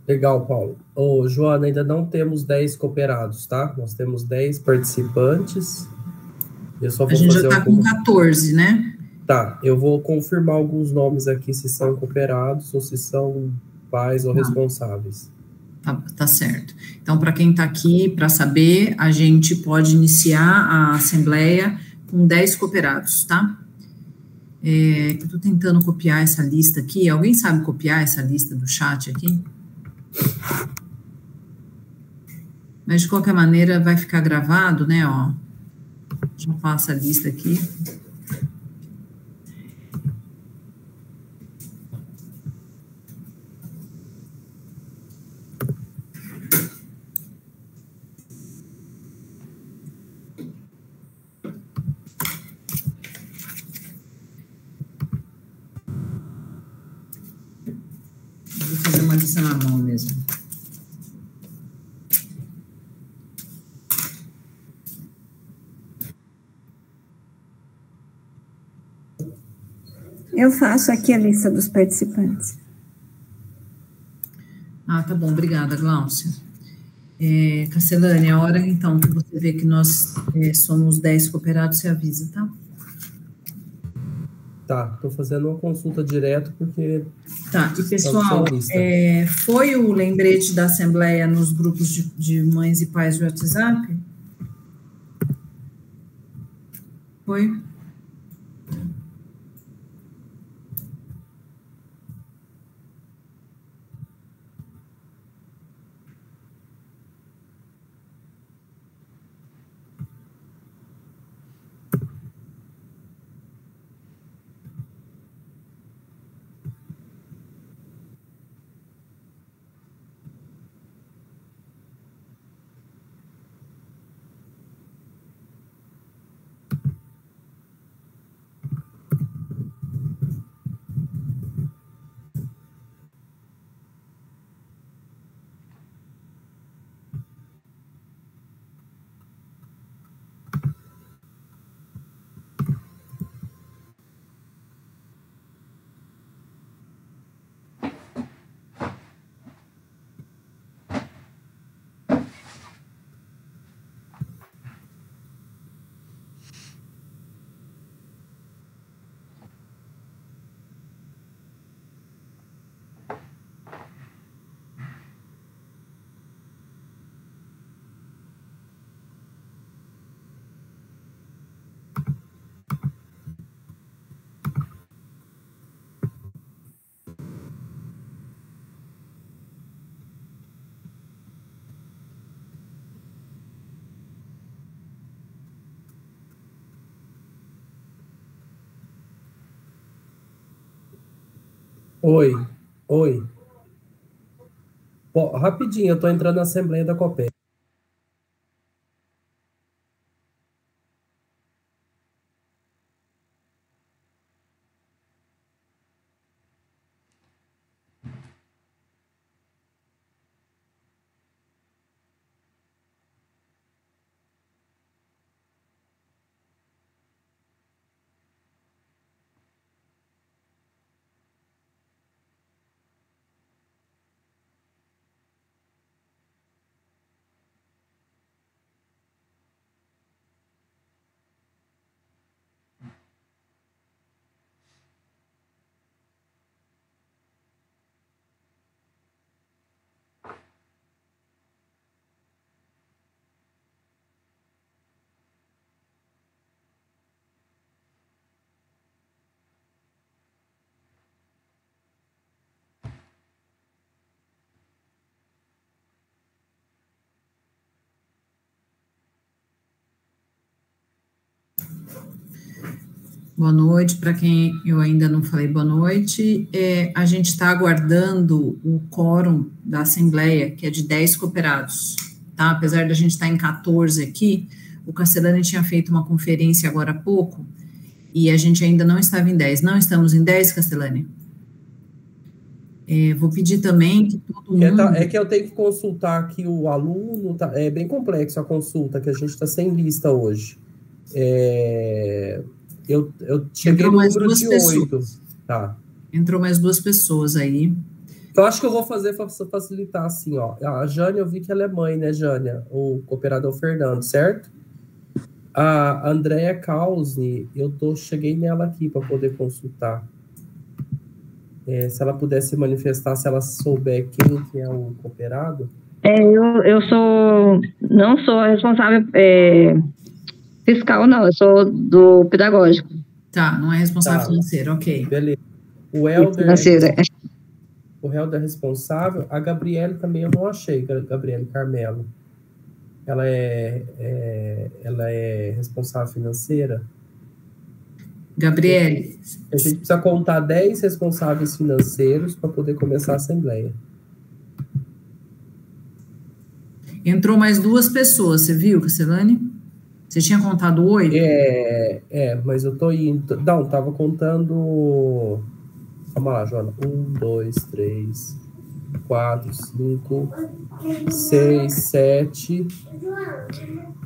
Legal, Paulo. Ô, Joana, ainda não temos 10 cooperados, tá? Nós temos 10 participantes. Eu só A vou gente já fazer está com 14, né? Tá, eu vou confirmar alguns nomes aqui, se são cooperados ou se são pais ou responsáveis. Tá certo. Então, para quem está aqui, para saber, a gente pode iniciar a assembleia com 10 cooperados, tá? Eu estou tentando copiar essa lista aqui. Alguém sabe copiar essa lista do chat aqui? Mas, de qualquer maneira, vai ficar gravado, né? Ó, já faço a lista aqui. Vou fazer uma lista na mão mesmo. Eu faço aqui a lista dos participantes. Ah, tá bom. Obrigada, Gláucia. Castelane, a hora, então, que você vê que nós somos 10 cooperados, você avisa, tá? Tá, estou fazendo uma consulta direto porque... Tá, e pessoal, foi o lembrete da Assembleia nos grupos de mães e pais de WhatsApp? Foi? Oi. Rapidinho, eu estou entrando na Assembleia da Copel. Boa noite, para quem eu ainda não falei boa noite. A gente está aguardando o quórum da Assembleia, que é de 10 cooperados, tá? Apesar da gente estar em 14 aqui, o Castelani tinha feito uma conferência agora há pouco, e a gente ainda não estava em 10. Não estamos em 10, Castelani? Vou pedir também que todo mundo... É que eu tenho que consultar aqui o aluno, tá? É bem complexo a consulta, que a gente está sem lista hoje. Eu cheguei no número de 8. Tá. Entrou mais 2 pessoas aí. Então, acho que eu vou fazer para facilitar assim, ó. A Jânia, eu vi que ela é mãe, né, Jânia? O cooperador Fernando, certo? A Andréia Causni, cheguei nela aqui para poder consultar. Se ela pudesse manifestar, se ela souber quem que é o cooperado. Eu não sou responsável fiscal, não. Eu sou do pedagógico. Tá, não é responsável financeiro, ok. Beleza. O Helder Financeira. O Helder é responsável. A Gabriele também eu não achei, Gabriele Carmelo. Ela é responsável financeira. Gabriele. A gente precisa contar 10 responsáveis financeiros para poder começar a assembleia. Entrou mais 2 pessoas, você viu, Casselane? Você tinha contado 8? Mas eu tô indo. Não, tava contando. Vamos lá, Joana. 1, 2, 3, 4, 5, 6, 7,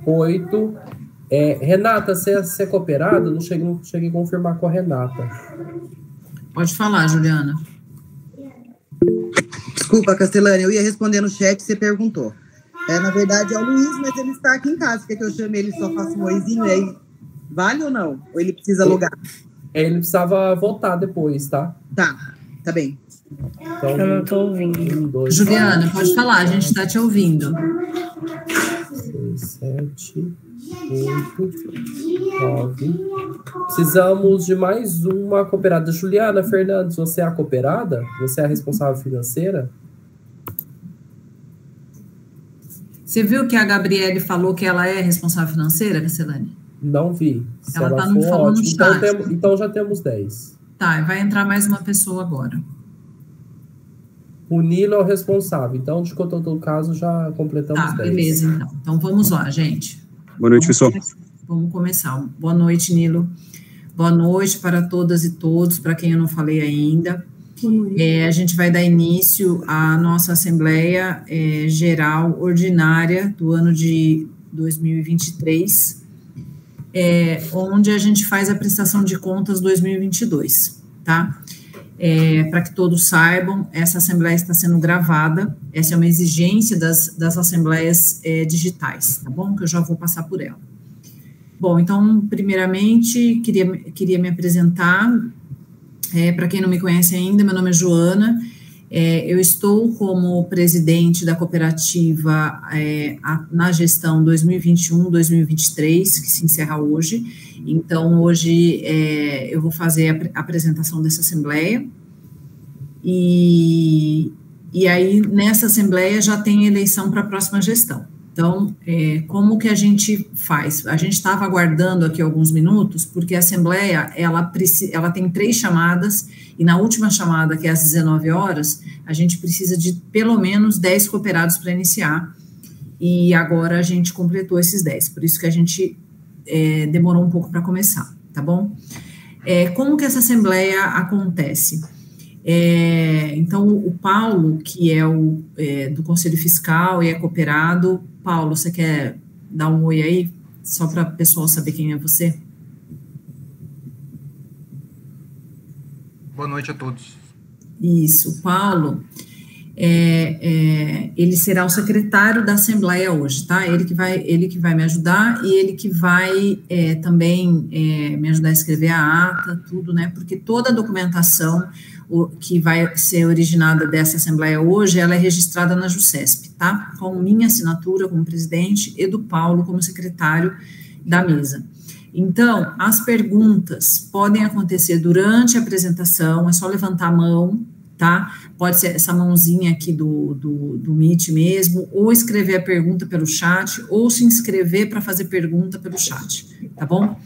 8. Renata, você é cooperada? Não cheguei a confirmar com a Renata. Pode falar, Juliana. Desculpa, Castelane, eu ia responder no chat, você perguntou. Na verdade é o Luiz, mas ele está aqui em casa. Quer que eu chame ele, só faça um oizinho e aí vale ou não? Ou ele precisa logar? Ele precisava votar depois, tá? Tá bem. Então, Eu não tô ouvindo. Juliana, pode falar, a gente está te ouvindo. 6, 7, 8, 9. Precisamos de mais uma cooperada. Juliana Fernandes, você é a cooperada? Você é a responsável financeira? Você viu que a Gabriele falou que ela é responsável financeira, Casselane? Não vi. Se ela tá for, falando ótimo. no chat. Então já temos 10. Tá, vai entrar mais uma pessoa agora. O Nilo é o responsável. Então, de todo caso, já completamos 10. Beleza, então. Então, vamos lá, gente. Boa noite, pessoal. Vamos começar. Boa noite, Nilo. Boa noite para todas e todos, para quem eu não falei ainda. A gente vai dar início à nossa Assembleia Geral Ordinária do ano de 2023, onde a gente faz a prestação de contas 2022, tá? Para que todos saibam, essa Assembleia está sendo gravada, essa é uma exigência das Assembleias digitais, tá bom? Que eu já vou passar por ela. Bom, então, primeiramente, queria me apresentar. Para quem não me conhece ainda, meu nome é Joana, eu estou como presidente da cooperativa na gestão 2021-2023, que se encerra hoje. Então, hoje eu vou fazer a apresentação dessa assembleia. E aí, nessa assembleia, já tem eleição para a próxima gestão. Então, como que a gente faz? A gente estava aguardando aqui alguns minutos, porque a Assembleia, ela tem 3 chamadas, e na última chamada, que é às 19 horas, a gente precisa de pelo menos 10 cooperados para iniciar, e agora a gente completou esses 10, por isso que a gente demorou um pouco para começar, tá bom? Como que essa Assembleia acontece? Então, o Paulo, que é do Conselho Fiscal e é cooperado. Paulo, você quer dar um oi aí, só para o pessoal saber quem é você? Boa noite a todos. Isso, o Paulo, ele será o secretário da Assembleia hoje, tá? Ele que vai me ajudar e ele que vai também me ajudar a escrever a ata, tudo, né? Porque toda a documentação que vai ser originada dessa Assembleia hoje, ela é registrada na JUSESP, tá? Com minha assinatura como presidente e do Paulo como secretário da mesa. Então, as perguntas podem acontecer durante a apresentação, é só levantar a mão, tá? Pode ser essa mãozinha aqui do Meet mesmo, ou escrever a pergunta pelo chat, ou se inscrever para fazer pergunta pelo chat, tá bom?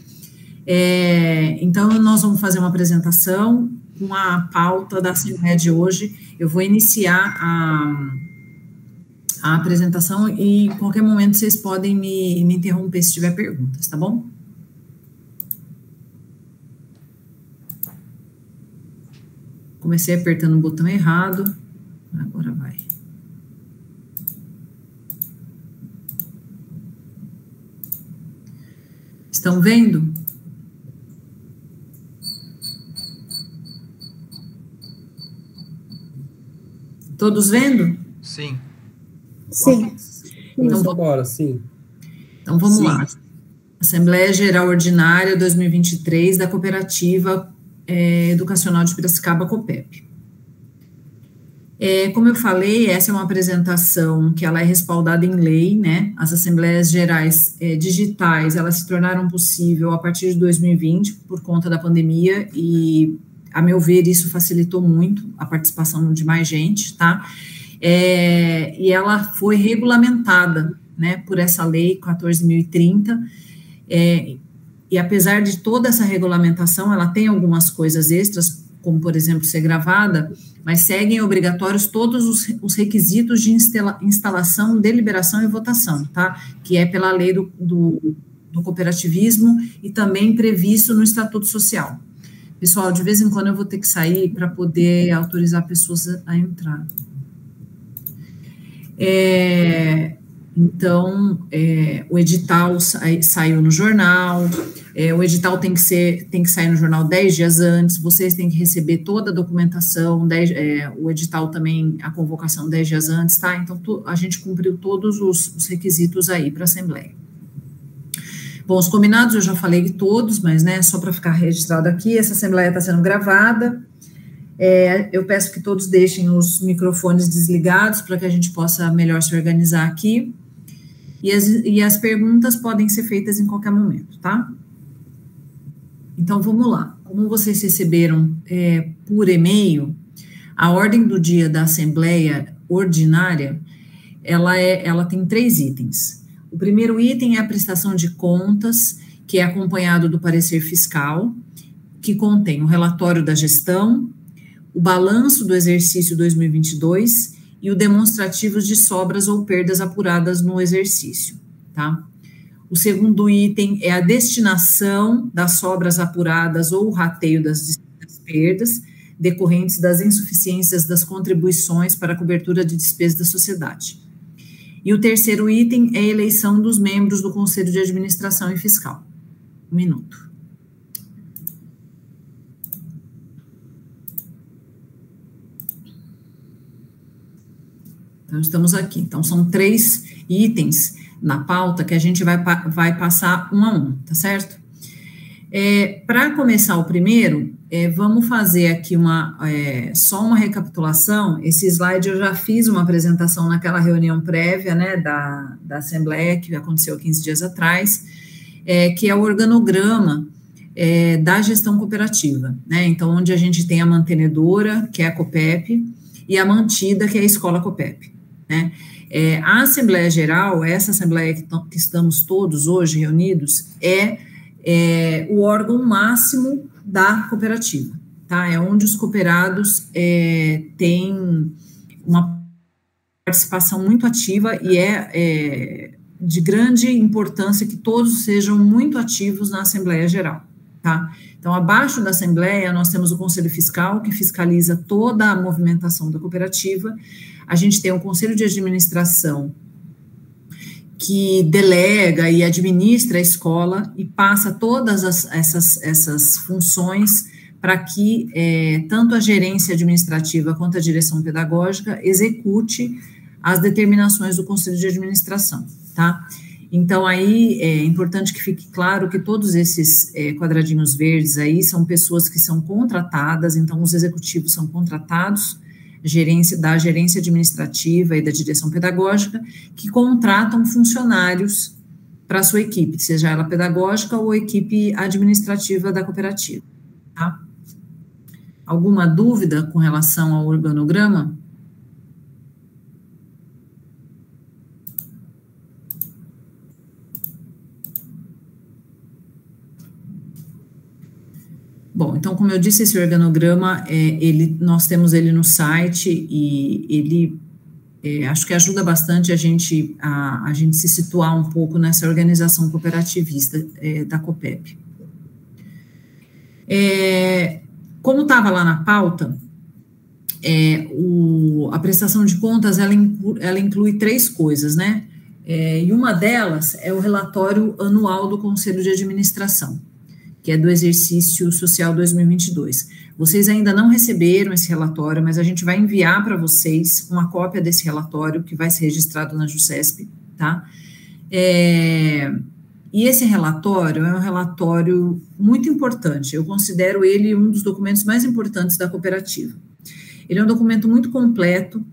Então, nós vamos fazer uma apresentação com a pauta da Assembleia de hoje. Eu vou iniciar a apresentação e, em qualquer momento, vocês podem me interromper se tiver perguntas, tá bom? Comecei apertando o botão errado, agora vai. Estão vendo? Todos vendo? Sim. Sim. Então, agora, sim. Então, vamos lá. Assembleia Geral Ordinária 2023 da Cooperativa Educacional de Piracicaba, COPEP. Como eu falei, essa é uma apresentação que ela é respaldada em lei, né? As Assembleias Gerais digitais, elas se tornaram possível a partir de 2020 por conta da pandemia e, a meu ver, isso facilitou muito a participação de mais gente, tá? E ela foi regulamentada, né, por essa lei 14.030, e apesar de toda essa regulamentação, ela tem algumas coisas extras, como, por exemplo, ser gravada, mas seguem obrigatórios todos os requisitos de instalação, deliberação e votação, tá? Que é pela lei do cooperativismo e também previsto no Estatuto Social. Pessoal, de vez em quando eu vou ter que sair para poder autorizar pessoas a entrar. Então, o edital saiu no jornal, o edital tem que sair no jornal 10 dias antes, vocês têm que receber toda a documentação, o edital também, a convocação 10 dias antes, tá? Então, a gente cumpriu todos os requisitos aí para a Assembleia. Bom, os combinados eu já falei de todos, mas, né, só para ficar registrado aqui, essa Assembleia está sendo gravada. Eu peço que todos deixem os microfones desligados para que a gente possa melhor se organizar aqui. E as perguntas podem ser feitas em qualquer momento, tá? Então, vamos lá. Como vocês receberam por e-mail, a ordem do dia da Assembleia Ordinária, ela tem 3 itens. O primeiro item é a prestação de contas, que é acompanhado do parecer fiscal, que contém o relatório da gestão, o balanço do exercício 2022 e o demonstrativo de sobras ou perdas apuradas no exercício, tá? O segundo item é a destinação das sobras apuradas ou o rateio das perdas decorrentes das insuficiências das contribuições para a cobertura de despesas da sociedade. E o terceiro item é a eleição dos membros do Conselho de Administração e Fiscal. 1 minuto. Então, estamos aqui. Então, são 3 itens na pauta que a gente vai passar um a um, tá certo? Para começar o primeiro, vamos fazer aqui só uma recapitulação. Esse slide eu já fiz uma apresentação naquela reunião prévia, né, da Assembleia, que aconteceu 15 dias atrás, que é o organograma da gestão cooperativa, né? Então, onde a gente tem a mantenedora, que é a COPEP, e a mantida, que é a Escola COPEP, né? A Assembleia Geral, essa Assembleia que estamos todos hoje reunidos, é o órgão máximo da cooperativa, tá? É onde os cooperados têm uma participação muito ativa e de grande importância que todos sejam muito ativos na Assembleia Geral, tá? Então, abaixo da Assembleia, nós temos o Conselho Fiscal, que fiscaliza toda a movimentação da cooperativa. A gente tem o Conselho de Administração, que delega e administra a escola e passa todas essas funções para que tanto a gerência administrativa quanto a direção pedagógica execute as determinações do Conselho de Administração, tá? Então, aí é importante que fique claro que todos esses quadradinhos verdes aí são pessoas que são contratadas, então os executivos são contratados, da gerência administrativa e da direção pedagógica, que contratam funcionários para a sua equipe, seja ela pedagógica ou equipe administrativa da cooperativa, tá? Alguma dúvida com relação ao organograma? Bom, então, como eu disse, esse organograma, nós temos ele no site e ele acho que ajuda bastante a gente se situar um pouco nessa organização cooperativista da COPEP. Como estava lá na pauta, a prestação de contas, ela inclui 3 coisas, né? E uma delas é o relatório anual do Conselho de Administração, que é do exercício social 2022. Vocês ainda não receberam esse relatório, mas a gente vai enviar para vocês uma cópia desse relatório que vai ser registrado na JUSESP, tá? E esse relatório é um relatório muito importante, eu considero ele um dos documentos mais importantes da cooperativa. Ele é um documento muito completo,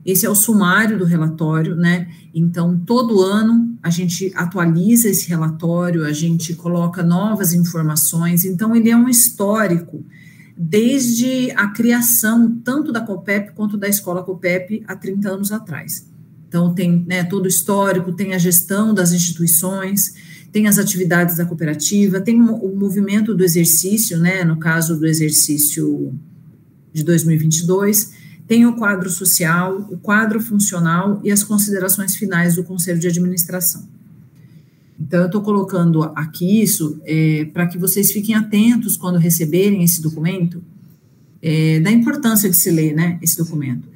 esse é o sumário do relatório, né? Então, todo ano a gente atualiza esse relatório, a gente coloca novas informações, então ele é um histórico desde a criação tanto da COPEP quanto da Escola COPEP há 30 anos atrás. Então, tem, né, todo o histórico, tem a gestão das instituições, tem as atividades da cooperativa, tem o movimento do exercício, né, no caso do exercício de 2022, tem o quadro social, o quadro funcional e as considerações finais do Conselho de Administração. Então, eu estou colocando aqui isso para que vocês fiquem atentos quando receberem esse documento, da importância de se ler, né, esse documento.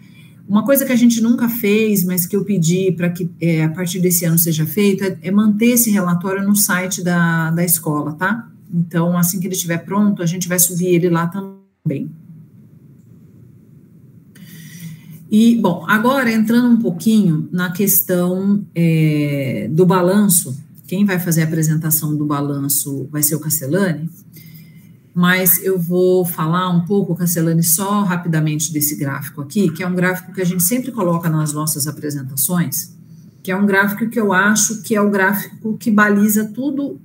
Uma coisa que a gente nunca fez, mas que eu pedi para que a partir desse ano seja feito, é manter esse relatório no site da escola, tá? Então, assim que ele estiver pronto, a gente vai subir ele lá também. E, bom, agora entrando um pouquinho na questão do balanço, quem vai fazer a apresentação do balanço vai ser o Castellani, mas eu vou falar um pouco, Castellani, só rapidamente desse gráfico aqui, que é um gráfico que a gente sempre coloca nas nossas apresentações, que é um gráfico que eu acho que é o gráfico que baliza tudo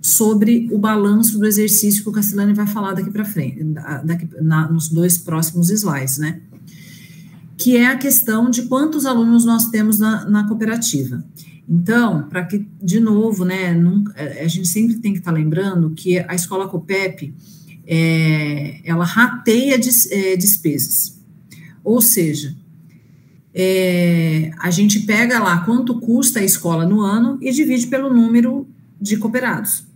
sobre o balanço do exercício que o Castellani vai falar daqui para frente, nos 2 próximos slides, né? Que é a questão de quantos alunos nós temos na cooperativa. Então, para que, de novo, né, a gente sempre tem que estar lembrando que a Escola COPEP, ela rateia despesas. Ou seja, a gente pega lá quanto custa a escola no ano e divide pelo número de cooperados.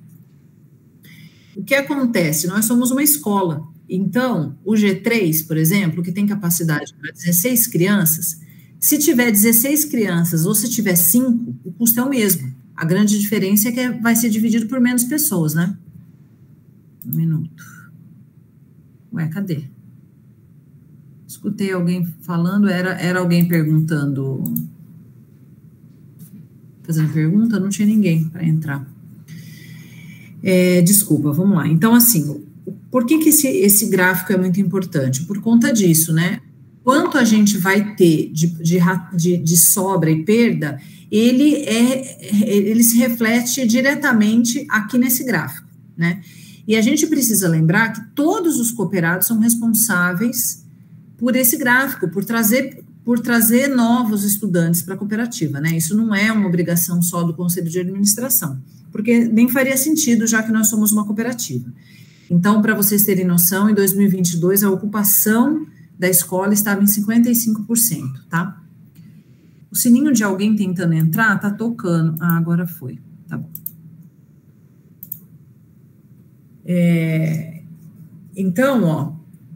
O que acontece? Nós somos uma escola. Então, o G3, por exemplo, que tem capacidade para 16 crianças, se tiver 16 crianças ou se tiver 5, o custo é o mesmo. A grande diferença é que vai ser dividido por menos pessoas, né? Um minuto. Ué, cadê? Escutei alguém falando, era alguém perguntando, fazendo pergunta, não tinha ninguém para entrar. Desculpa, vamos lá. Então, assim, por que esse gráfico é muito importante? Por conta disso, né? Quanto a gente vai ter de sobra e perda, ele se reflete diretamente aqui nesse gráfico, né? E a gente precisa lembrar que todos os cooperados são responsáveis por esse gráfico, por trazer novos estudantes para a cooperativa, né? Isso não é uma obrigação só do Conselho de Administração, porque nem faria sentido, já que nós somos uma cooperativa. Então, para vocês terem noção, em 2022, a ocupação da escola estava em 55%, tá? O sininho de alguém tentando entrar tá tocando. Ah, agora foi. Tá bom. Então, ó,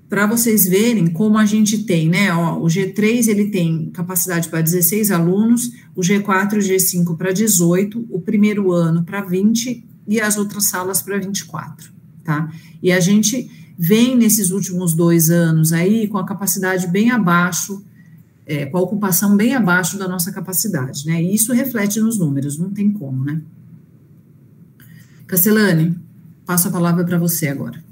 para vocês verem como a gente tem, né, ó, o G3, ele tem capacidade para 16 alunos, o G4 e o G5 para 18, o primeiro ano para 20 e as outras salas para 24, tá? E a gente vem nesses últimos 2 anos aí com a capacidade bem abaixo, com a ocupação bem abaixo da nossa capacidade, né? E isso reflete nos números, não tem como, né? Castellani, passo a palavra para você agora.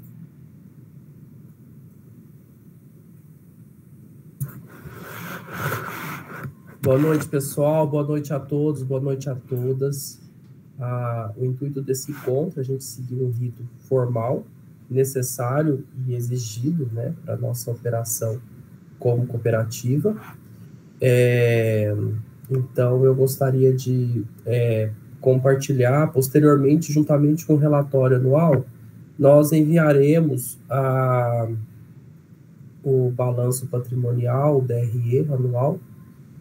Boa noite, pessoal. Boa noite a todos, boa noite a todas. O intuito desse encontro é a gente seguir um rito formal, necessário e exigido, né, para a nossa operação como cooperativa. Então, eu gostaria de compartilhar, posteriormente, juntamente com o relatório anual, nós enviaremos o balanço patrimonial, o DRE anual,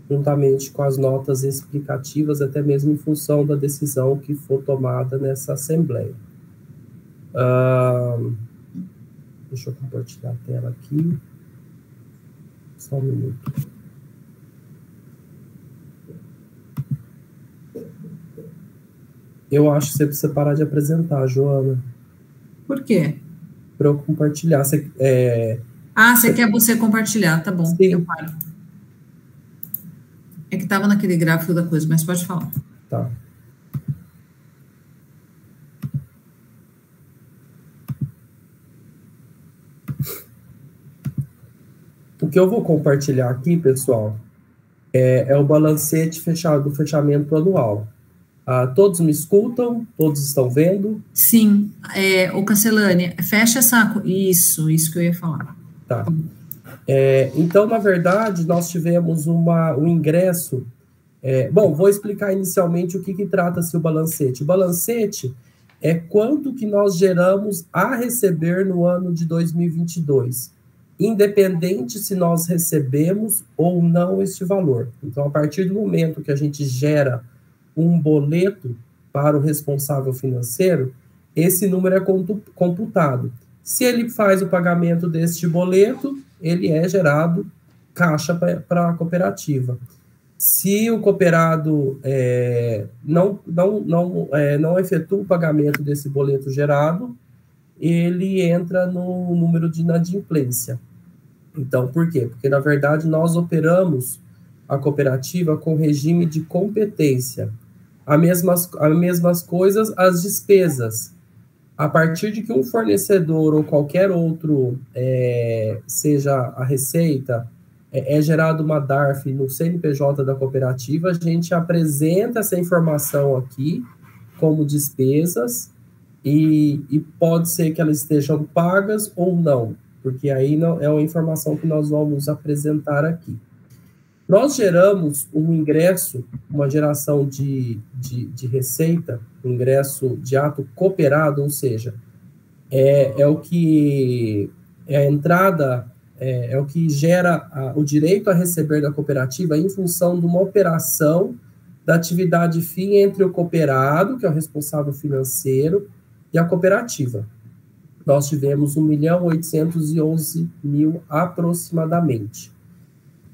juntamente com as notas explicativas, até mesmo em função da decisão que for tomada nessa Assembleia. Deixa eu compartilhar a tela aqui. Só um minuto. Eu acho que você precisa parar de apresentar, Joana. Por quê? Para eu compartilhar. Você quer você compartilhar, tá bom. Sim. Eu paro. É que estava naquele gráfico da coisa, mas pode falar. Tá. O que eu vou compartilhar aqui, pessoal, é o balancete do fechamento anual. Todos me escutam? Todos estão vendo? Sim. O Cancelani, fecha essa... Isso que eu ia falar. Tá. Então, na verdade, nós tivemos um ingresso... bom, vou explicar inicialmente o que trata-se o balancete. O balancete é quanto que nós geramos a receber no ano de 2022, independente se nós recebemos ou não este valor. Então, a partir do momento que a gente gera um boleto para o responsável financeiro, esse número é computado. Se ele faz o pagamento deste boleto, ele é gerado caixa para a cooperativa. Se o cooperado não efetua o pagamento desse boleto gerado, ele entra no número de inadimplência. Então, por quê? Porque, na verdade, nós operamos a cooperativa com regime de competência. As mesmas coisas, as despesas. A partir de que um fornecedor ou qualquer outro, seja a receita, é gerado uma DARF no CNPJ da cooperativa, a gente apresenta essa informação aqui como despesas e pode ser que elas estejam pagas ou não, porque aí não é uma informação que nós vamos apresentar aqui. Nós geramos um ingresso, uma geração de receita, um ingresso de ato cooperado, ou seja, o que é a entrada, é o que gera o direito a receber da cooperativa em função de uma operação da atividade fim entre o cooperado, que é o responsável financeiro, e a cooperativa. Nós tivemos 1.811.000 aproximadamente.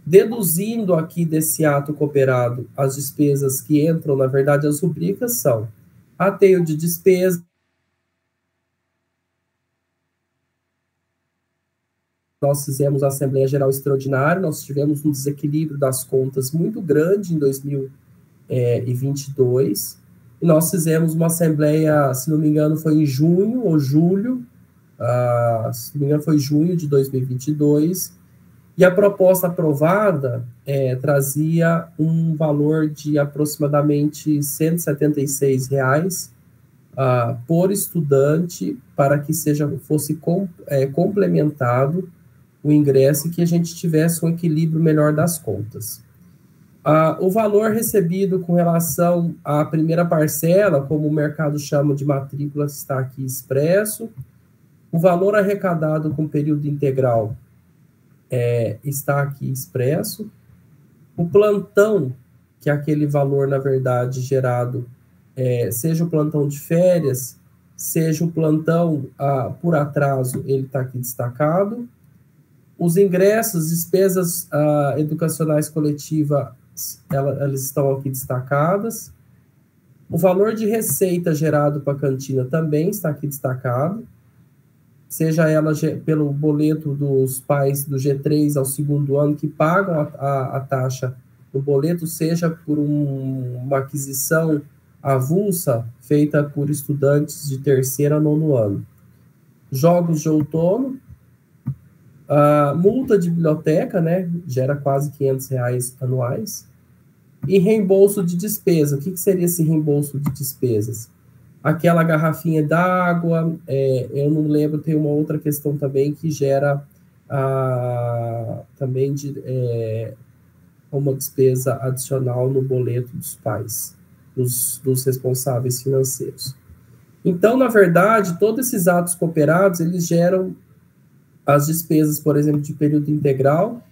Deduzindo aqui desse ato cooperado as despesas que entram, na verdade, as rubricas são ateio de despesa, nós fizemos a Assembleia Geral Extraordinária, nós tivemos um desequilíbrio das contas muito grande em 2022, e nós fizemos uma Assembleia, se não me engano, foi em junho ou julho, se não me engano, foi junho de 2022, e a proposta aprovada trazia um valor de aproximadamente R$ 176 por estudante para que fosse complementado o ingresso e que a gente tivesse um equilíbrio melhor das contas. O valor recebido com relação à primeira parcela, como o mercado chama de matrícula, está aqui expresso. O valor arrecadado com período integral está aqui expresso. O plantão, que é aquele valor, na verdade, gerado, seja o plantão de férias, seja o plantão por atraso, ele está aqui destacado. Os ingressos, despesas educacionais coletivas, elas estão aqui destacadas. O valor de receita gerado para a cantina também está aqui destacado, seja ela pelo boleto dos pais do G3 ao segundo ano que pagam a taxa do boleto, seja por uma aquisição avulsa feita por estudantes de terceiro a nono ano. Jogos de outono, multa de biblioteca, né, gera quase R$500 anuais, e reembolso de despesa. O que seria esse reembolso de despesas? Aquela garrafinha d'água, eu não lembro, tem uma outra questão também que gera também uma despesa adicional no boleto dos pais, dos responsáveis financeiros. Então, na verdade, todos esses atos cooperados, eles geram as despesas, por exemplo, de período integral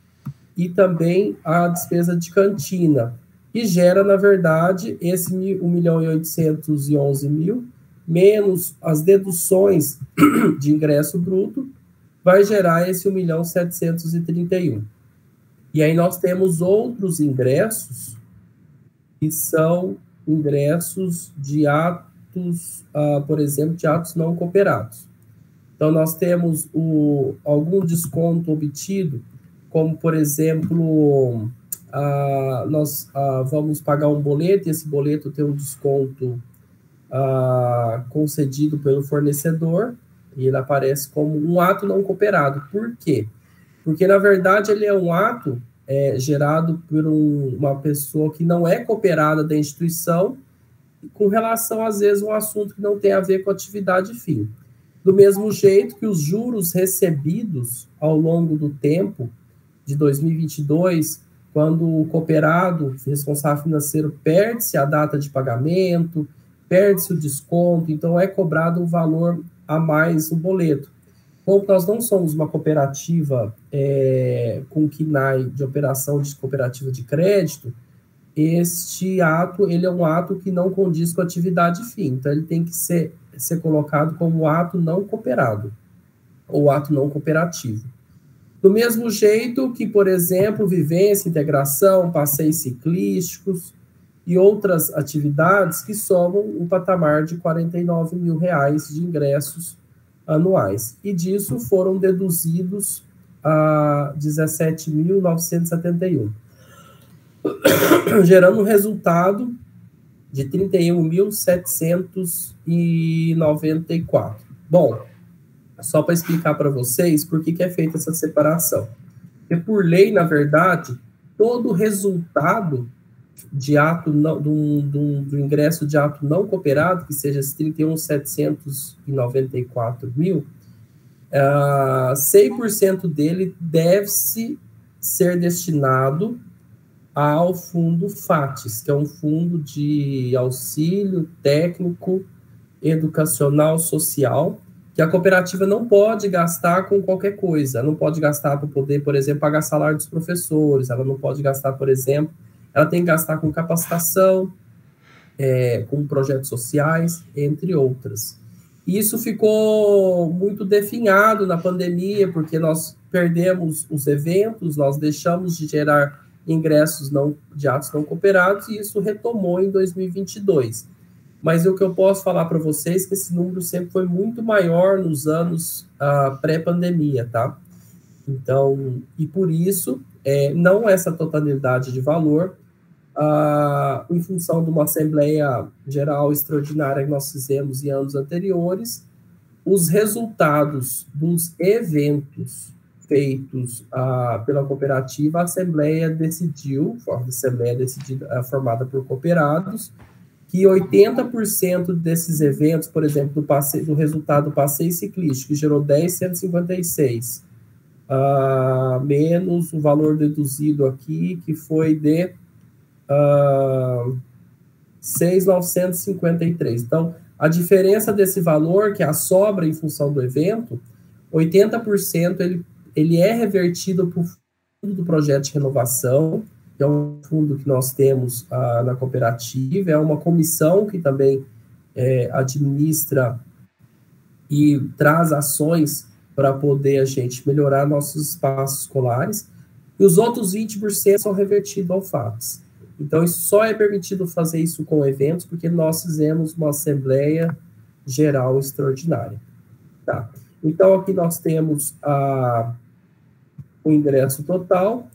e também a despesa de cantina, que gera, na verdade, esse 1.811.000, menos as deduções de ingresso bruto, vai gerar esse 1.731.000. E aí nós temos outros ingressos, que são ingressos de atos, por exemplo, de atos não cooperados. Então, nós temos algum desconto obtido, como, por exemplo, nós vamos pagar um boleto, e esse boleto tem um desconto concedido pelo fornecedor, e ele aparece como um ato não cooperado. Por quê? Porque, na verdade, ele é um ato gerado por uma pessoa que não é cooperada da instituição, com relação, às vezes, a um assunto que não tem a ver com atividade fim. Do mesmo jeito que os juros recebidos ao longo do tempo, de 2022, quando o cooperado responsável financeiro perde-se a data de pagamento, perde-se o desconto, então é cobrado um valor a mais no boleto. Como nós não somos uma cooperativa com KNAI de operação de cooperativa de crédito, este ato, ele é um ato que não condiz com a atividade fim, então ele tem que ser colocado como ato não cooperado, ou ato não cooperativo. Do mesmo jeito que, por exemplo, vivência, integração, passeios ciclísticos e outras atividades que somam um patamar de R$49 mil de ingressos anuais. E disso foram deduzidos a 17.971, gerando um resultado de 31.794. Bom, só para explicar para vocês por que é feita essa separação. Porque, por lei, na verdade, todo resultado de ato do ingresso de ato não cooperado, que seja esse 31.794 mil, 100% dele deve-se ser destinado ao fundo FATES, que é um fundo de auxílio técnico, educacional, social, que a cooperativa não pode gastar com qualquer coisa. Ela não pode gastar para poder, por exemplo, pagar salário dos professores, ela não pode gastar, por exemplo, ela tem que gastar com capacitação, com projetos sociais, entre outras. E isso ficou muito definhado na pandemia, porque nós perdemos os eventos, nós deixamos de gerar ingressos de atos não cooperados, e isso retomou em 2022. Mas o que eu posso falar para vocês é que esse número sempre foi muito maior nos anos pré-pandemia, tá? Então, e por isso, não essa totalidade de valor, em função de uma Assembleia Geral extraordinária que nós fizemos em anos anteriores, os resultados dos eventos feitos pela cooperativa, a Assembleia decidiu, formada por cooperados, que 80% desses eventos, por exemplo, do resultado do passeio ciclístico, que gerou 10.156, menos o valor deduzido aqui, que foi de 6.953. Então, a diferença desse valor, que é a sobra em função do evento, 80% ele é revertido para o fundo do projeto de renovação, que é um fundo que nós temos na cooperativa, é uma comissão que também administra e traz ações para poder a gente melhorar nossos espaços escolares, e os outros 20% são revertidos ao FAPES. Então, isso só é permitido fazer isso com eventos, porque nós fizemos uma Assembleia Geral extraordinária. Tá. Então, aqui nós temos o ingresso total,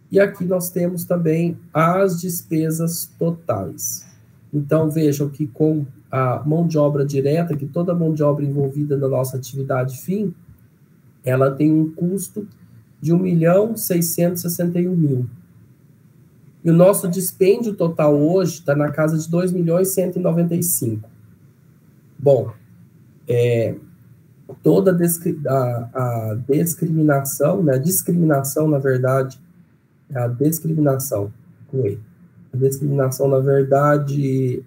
e aqui nós temos também as despesas totais. Então, vejam que com a mão de obra direta, que toda mão de obra envolvida na nossa atividade fim, ela tem um custo de 1.661.000. E o nosso dispêndio total hoje está na casa de 2.195.000. Bom, toda a discriminação, né, na verdade, a discriminação, na verdade,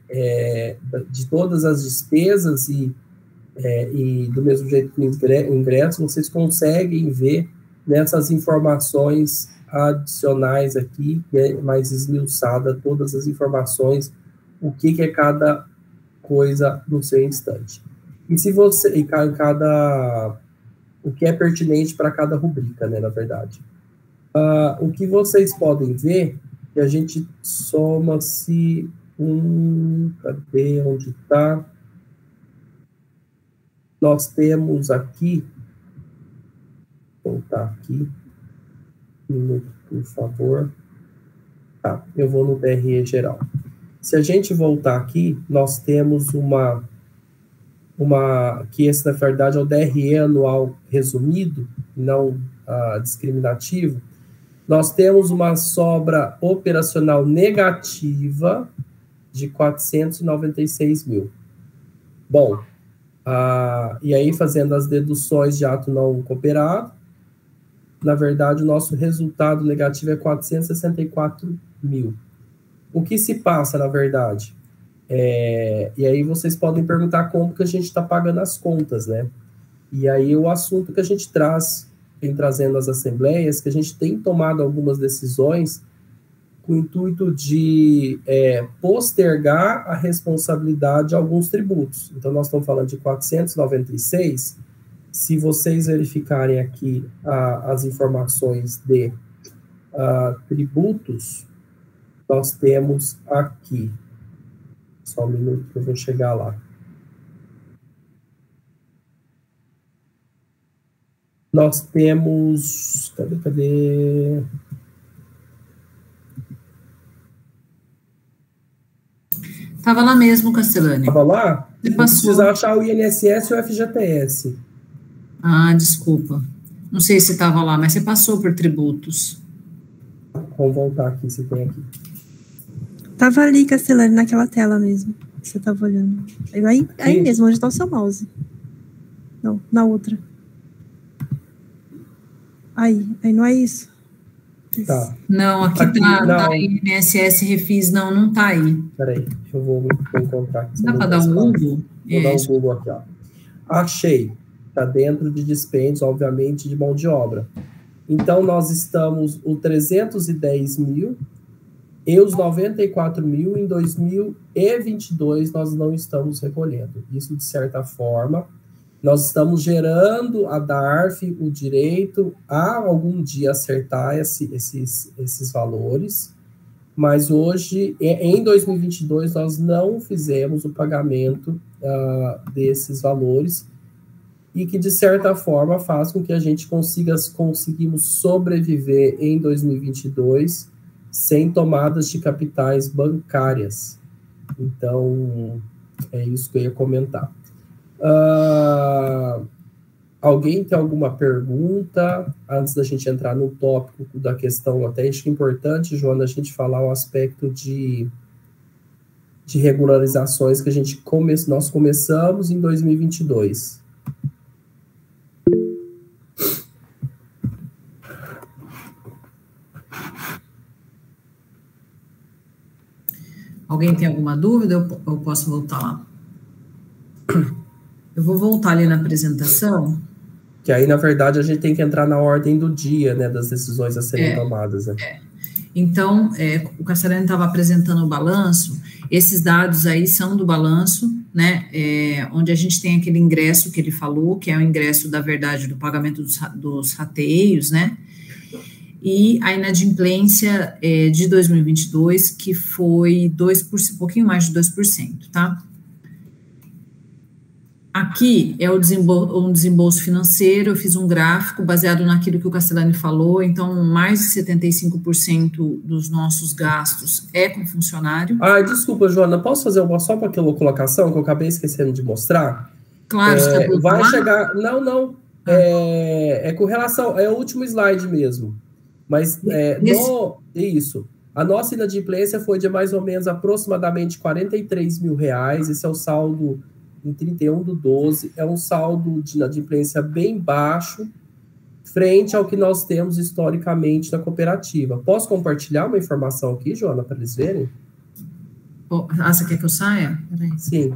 de todas as despesas e do mesmo jeito que o ingresso, vocês conseguem ver nessas informações adicionais aqui, que é mais esmiuçada, todas as informações, o que é cada coisa no seu instante. E se você, o que é pertinente para cada rubrica, né, na verdade. O que vocês podem ver, que a gente soma-se cadê, onde está? nós temos aqui, vou voltar aqui, um minuto, por favor. Tá, eu vou no DRE geral. Se a gente voltar aqui, nós temos que esse, na verdade, é o DRE anual resumido, não discriminativo. Nós temos uma sobra operacional negativa de 496 mil. Bom, e aí fazendo as deduções de ato não cooperado, na verdade, o nosso resultado negativo é 464 mil. O que se passa, na verdade? E aí vocês podem perguntar como que a gente está pagando as contas, né? E aí o assunto que a gente vem trazendo nas assembleias, que a gente tem tomado algumas decisões com o intuito de postergar a responsabilidade de alguns tributos. Então, nós estamos falando de 496. Se vocês verificarem aqui as informações de tributos, nós temos aqui, só um minuto que eu vou chegar lá. Nós temos, cadê? Estava lá mesmo, Castellani. Estava lá? Você passou. Precisa achar o INSS ou o FGTS. Desculpa. Não sei se estava lá, mas você passou por tributos. Vamos voltar aqui, se tem aqui. Tava ali, Castellani, naquela tela mesmo. Que você tava olhando. Aí mesmo, onde está o seu mouse. Não, na outra. Aí não é isso? Tá. Não, aqui tá INSS Refis, não tá aí. Peraí, eu vou encontrar aqui. Dá para dar um Google? Vou dar um Google aqui, ó. Achei. Está dentro de dispêndios, obviamente, de mão de obra. Então, nós estamos o 310 mil e os 94 mil em 2022 nós não estamos recolhendo. Isso, de certa forma, nós estamos gerando a DARF o direito a algum dia acertar esses valores, mas hoje, em 2022, nós não fizemos o pagamento desses valores, e que, de certa forma, faz com que a gente conseguimos sobreviver em 2022 sem tomadas de capitais bancárias. Então, é isso que eu ia comentar. Alguém tem alguma pergunta? Antes da gente entrar no tópico da questão, até acho que é importante, Joana, a gente falar o aspecto de regularizações que nós começamos em 2022. Alguém tem alguma dúvida? Eu posso voltar lá. Eu vou voltar ali na apresentação. Que aí, na verdade, a gente tem que entrar na ordem do dia, né, das decisões a serem tomadas. Né? Então, o Castellani estava apresentando o balanço. Esses dados aí são do balanço, né, onde a gente tem aquele ingresso que ele falou, que é o ingresso da verdade do pagamento dos rateios, né, e a inadimplência de 2022, que foi um pouquinho mais de 2%, tá? Aqui é um desembolso financeiro, eu fiz um gráfico baseado naquilo que o Castellani falou, então mais de 75% dos nossos gastos é com funcionário. Desculpa, Joana, posso fazer só para aquela colocação que eu acabei esquecendo de mostrar? Claro, vai chegar... Não. Com relação... É o último slide mesmo. Mas isso. A nossa inadimplência foi de mais ou menos aproximadamente 43 mil reais. Esse é o saldo em 31/12. É um saldo de inadimplência bem baixo, frente ao que nós temos historicamente na cooperativa. Posso compartilhar uma informação aqui, Joana, para eles verem? Você quer que eu saia? Peraí. Sim.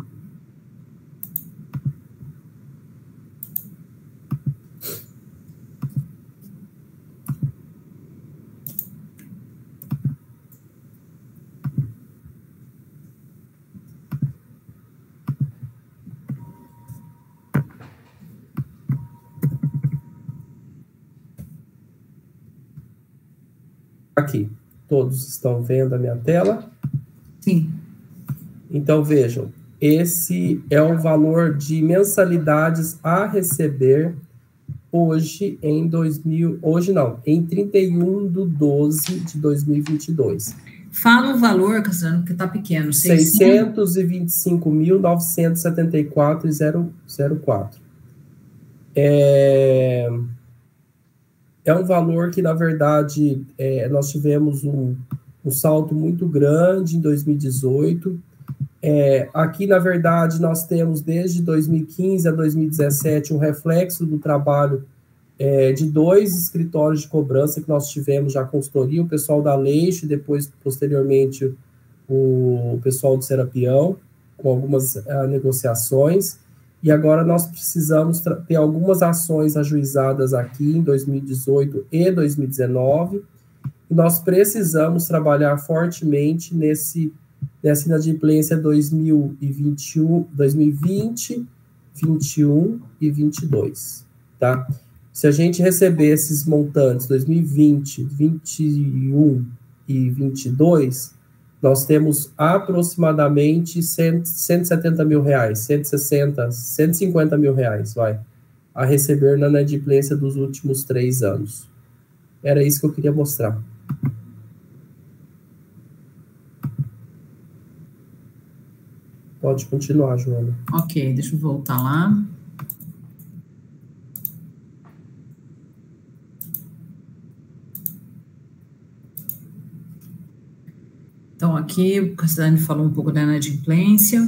Aqui, todos estão vendo a minha tela? Sim. Então, vejam, esse é o valor de mensalidades a receber hoje em 31/12/2022. Fala o valor, Cassiano, porque está pequeno. 625.974,04. É um valor que, na verdade, nós tivemos um salto muito grande em 2018. Aqui, na verdade, nós temos desde 2015 a 2017 um reflexo do trabalho de 2 escritórios de cobrança que nós tivemos já consultoria, o pessoal da Leixo e depois, posteriormente, o pessoal do Serapião, com algumas negociações. E agora nós precisamos ter algumas ações ajuizadas aqui em 2018 e 2019, e nós precisamos trabalhar fortemente nessa inadimplência 2021, 2020, 21 e 22, tá? Se a gente receber esses montantes 2020, 21 e 22, nós temos aproximadamente 170 mil reais, 160, 150 mil reais, a receber na inadimplência dos últimos 3 anos. Era isso que eu queria mostrar. Pode continuar, Joana. Ok, deixa eu voltar lá. Então, aqui o Cassiano falou um pouco da inadimplência.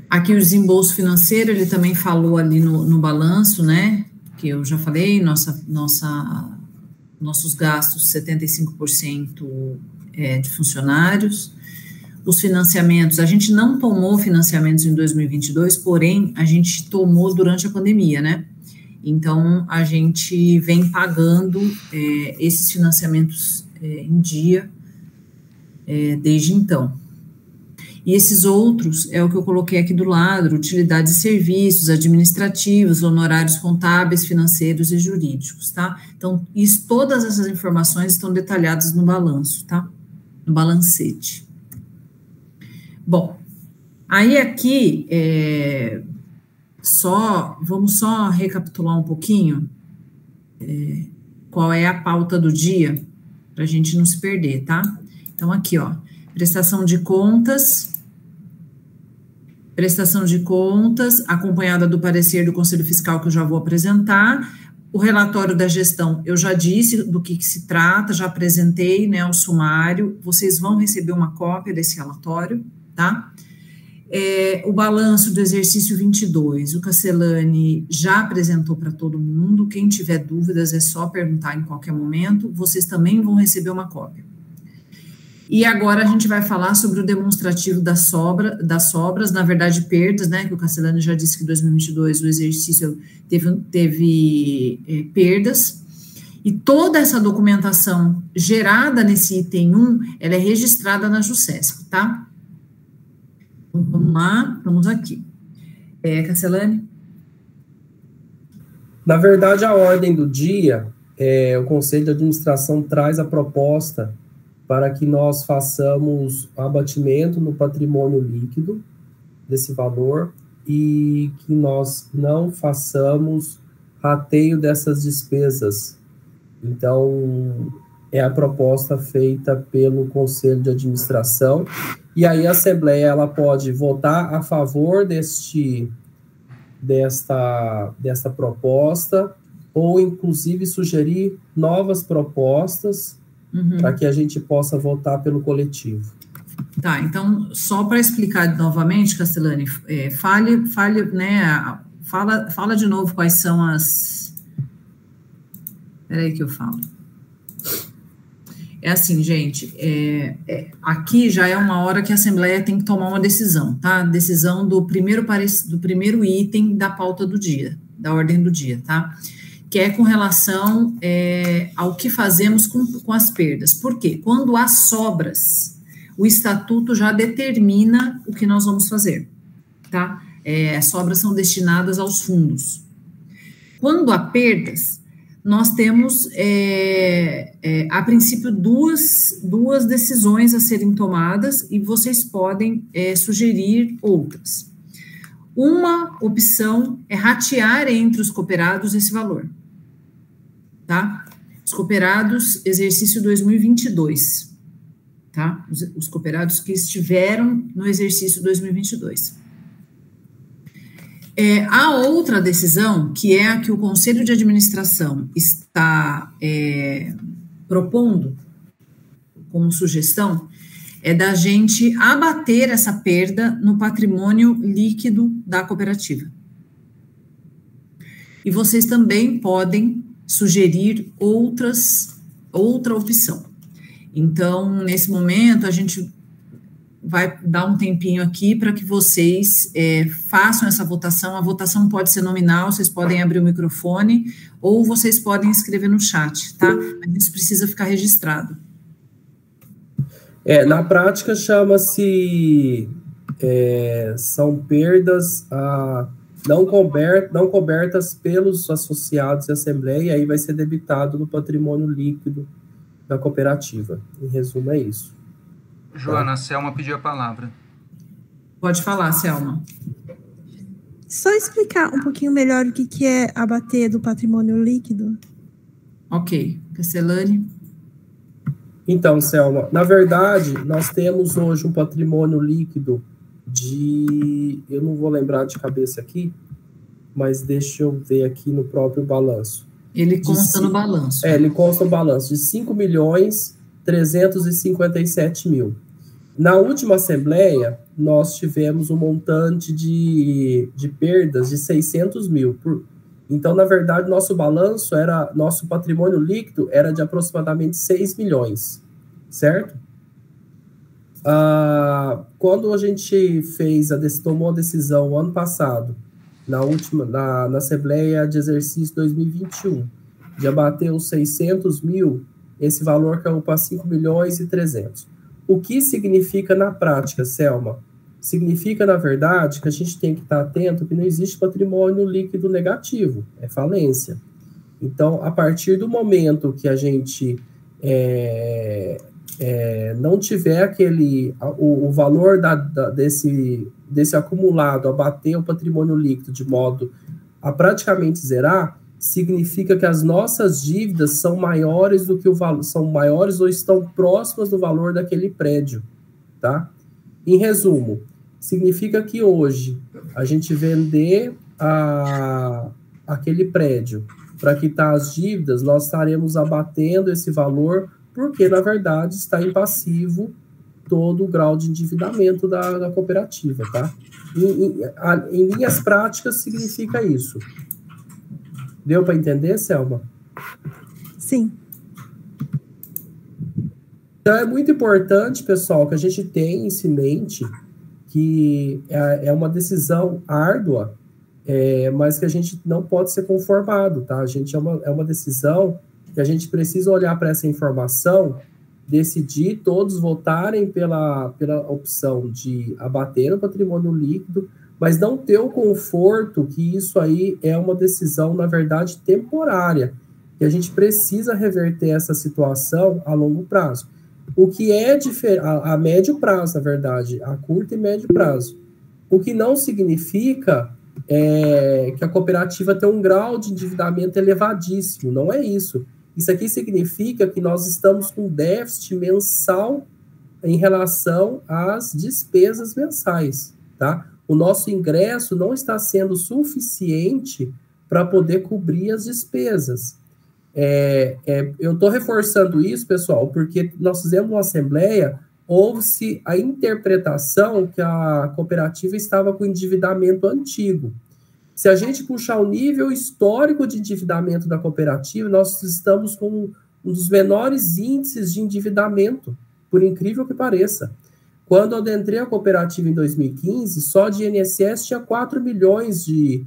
Aqui o desembolso financeiro, ele também falou ali no balanço, né? Que eu já falei, nossos gastos, 75% de funcionários. Os financiamentos, a gente não tomou financiamentos em 2022, porém, a gente tomou durante a pandemia, né? Então, a gente vem pagando esses financiamentos em dia desde então. E esses outros é o que eu coloquei aqui do lado: utilidades e serviços administrativos, honorários contábeis, financeiros e jurídicos, tá? Então, todas essas informações estão detalhadas no balanço, tá? No balancete. Bom, aí aqui, vamos só recapitular um pouquinho qual é a pauta do dia, para a gente não se perder, tá? Então, aqui, ó, prestação de contas, acompanhada do parecer do Conselho Fiscal, que eu já vou apresentar. O relatório da gestão, eu já disse do que se trata, já apresentei, né, o sumário. Vocês vão receber uma cópia desse relatório, tá? O balanço do exercício 22, o Casselani já apresentou para todo mundo. Quem tiver dúvidas é só perguntar em qualquer momento. Vocês também vão receber uma cópia. E agora a gente vai falar sobre o demonstrativo das sobras, na verdade perdas, né, que o Casselani já disse que em 2022 o exercício teve perdas, e toda essa documentação gerada nesse item 1, ela é registrada na JuSesp, tá? Então, vamos lá, vamos aqui. Casselani? Na verdade, a ordem do dia, o Conselho de Administração traz a proposta para que nós façamos abatimento no patrimônio líquido desse valor e que nós não façamos rateio dessas despesas. Então, é a proposta feita pelo Conselho de Administração, e aí a Assembleia ela pode votar a favor desta proposta, ou inclusive sugerir novas propostas, para que a gente possa votar pelo coletivo. Tá, então, só para explicar novamente, Casselani, fale, né, fala de novo quais são as... Espera aí que eu falo. É assim, gente, aqui já é uma hora que a Assembleia tem que tomar uma decisão, tá? Decisão do primeiro item da pauta do dia, da ordem do dia, tá? Que é com relação ao que fazemos com as perdas. Por quê? Quando há sobras, o estatuto já determina o que nós vamos fazer, tá? As sobras são destinadas aos fundos. Quando há perdas, nós temos, a princípio, duas decisões a serem tomadas e vocês podem sugerir outras. Uma opção é ratear entre os cooperados esse valor, tá? Os cooperados, exercício 2022, tá? Os cooperados que estiveram no exercício 2022. A outra decisão, que é a que o Conselho de Administração está propondo como sugestão, é da gente abater essa perda no patrimônio líquido da cooperativa. E vocês também podem sugerir outra opção. Então, nesse momento, a gente vai dar um tempinho aqui para que vocês façam essa votação. A votação pode ser nominal, vocês podem abrir o microfone, ou vocês podem escrever no chat, tá? Mas isso precisa ficar registrado. Na prática, chama-se... são perdas não cobertas pelos associados e assembleia, e aí vai ser debitado no patrimônio líquido da cooperativa. Em resumo, é isso. Joana, a Selma pediu a palavra. Pode falar, Selma. Só explicar um pouquinho melhor o que é abater do patrimônio líquido. Ok. Castelani? Então, Selma, na verdade, nós temos hoje um patrimônio líquido eu não vou lembrar de cabeça aqui, mas deixa eu ver aqui no próprio balanço. Ele consta no balanço. Ele consta no balanço de 5.357.000. Na última assembleia, nós tivemos um montante de perdas de 600 mil. Então, na verdade, nosso patrimônio líquido era de aproximadamente 6 milhões, certo? Quando a gente tomou a decisão ano passado, na assembleia de exercício 2021, de abater os 600 mil, esse valor caiu para 5 milhões e 300. O que significa na prática, Selma? Significa, na verdade, que a gente tem que estar atento que não existe patrimônio líquido negativo, é falência. Então, a partir do momento que a gente não tiver o valor desse acumulado a bater o patrimônio líquido de modo a praticamente zerar, significa que as nossas dívidas são maiores do que são maiores ou estão próximas do valor daquele prédio, tá? Em resumo, significa que hoje a gente vender aquele prédio para quitar as dívidas, nós estaremos abatendo esse valor, porque, na verdade, está em passivo todo o grau de endividamento da cooperativa, tá? Em linhas práticas, significa isso. Deu para entender, Selma? Sim. Então, é muito importante, pessoal, que a gente tenha isso em mente, que é uma decisão árdua, mas que a gente não pode ser conformado, tá? É uma decisão que a gente precisa olhar para essa informação, decidir, todos votarem pela opção de abater o patrimônio líquido, mas não ter o conforto que isso aí é uma decisão, na verdade, temporária, que a gente precisa reverter essa situação a longo prazo. O que é a médio prazo, na verdade, a curto e médio prazo. O que não significa que a cooperativa tem um grau de endividamento elevadíssimo, não é isso. Isso aqui significa que nós estamos com déficit mensal em relação às despesas mensais, tá? O nosso ingresso não está sendo suficiente para poder cobrir as despesas. Eu estou reforçando isso, pessoal, porque nós fizemos uma assembleia, houve-se a interpretação que a cooperativa estava com endividamento antigo. Se a gente puxar o nível histórico de endividamento da cooperativa, nós estamos com um dos menores índices de endividamento, por incrível que pareça. Quando eu adentrei a cooperativa em 2015, só de INSS tinha 4 milhões de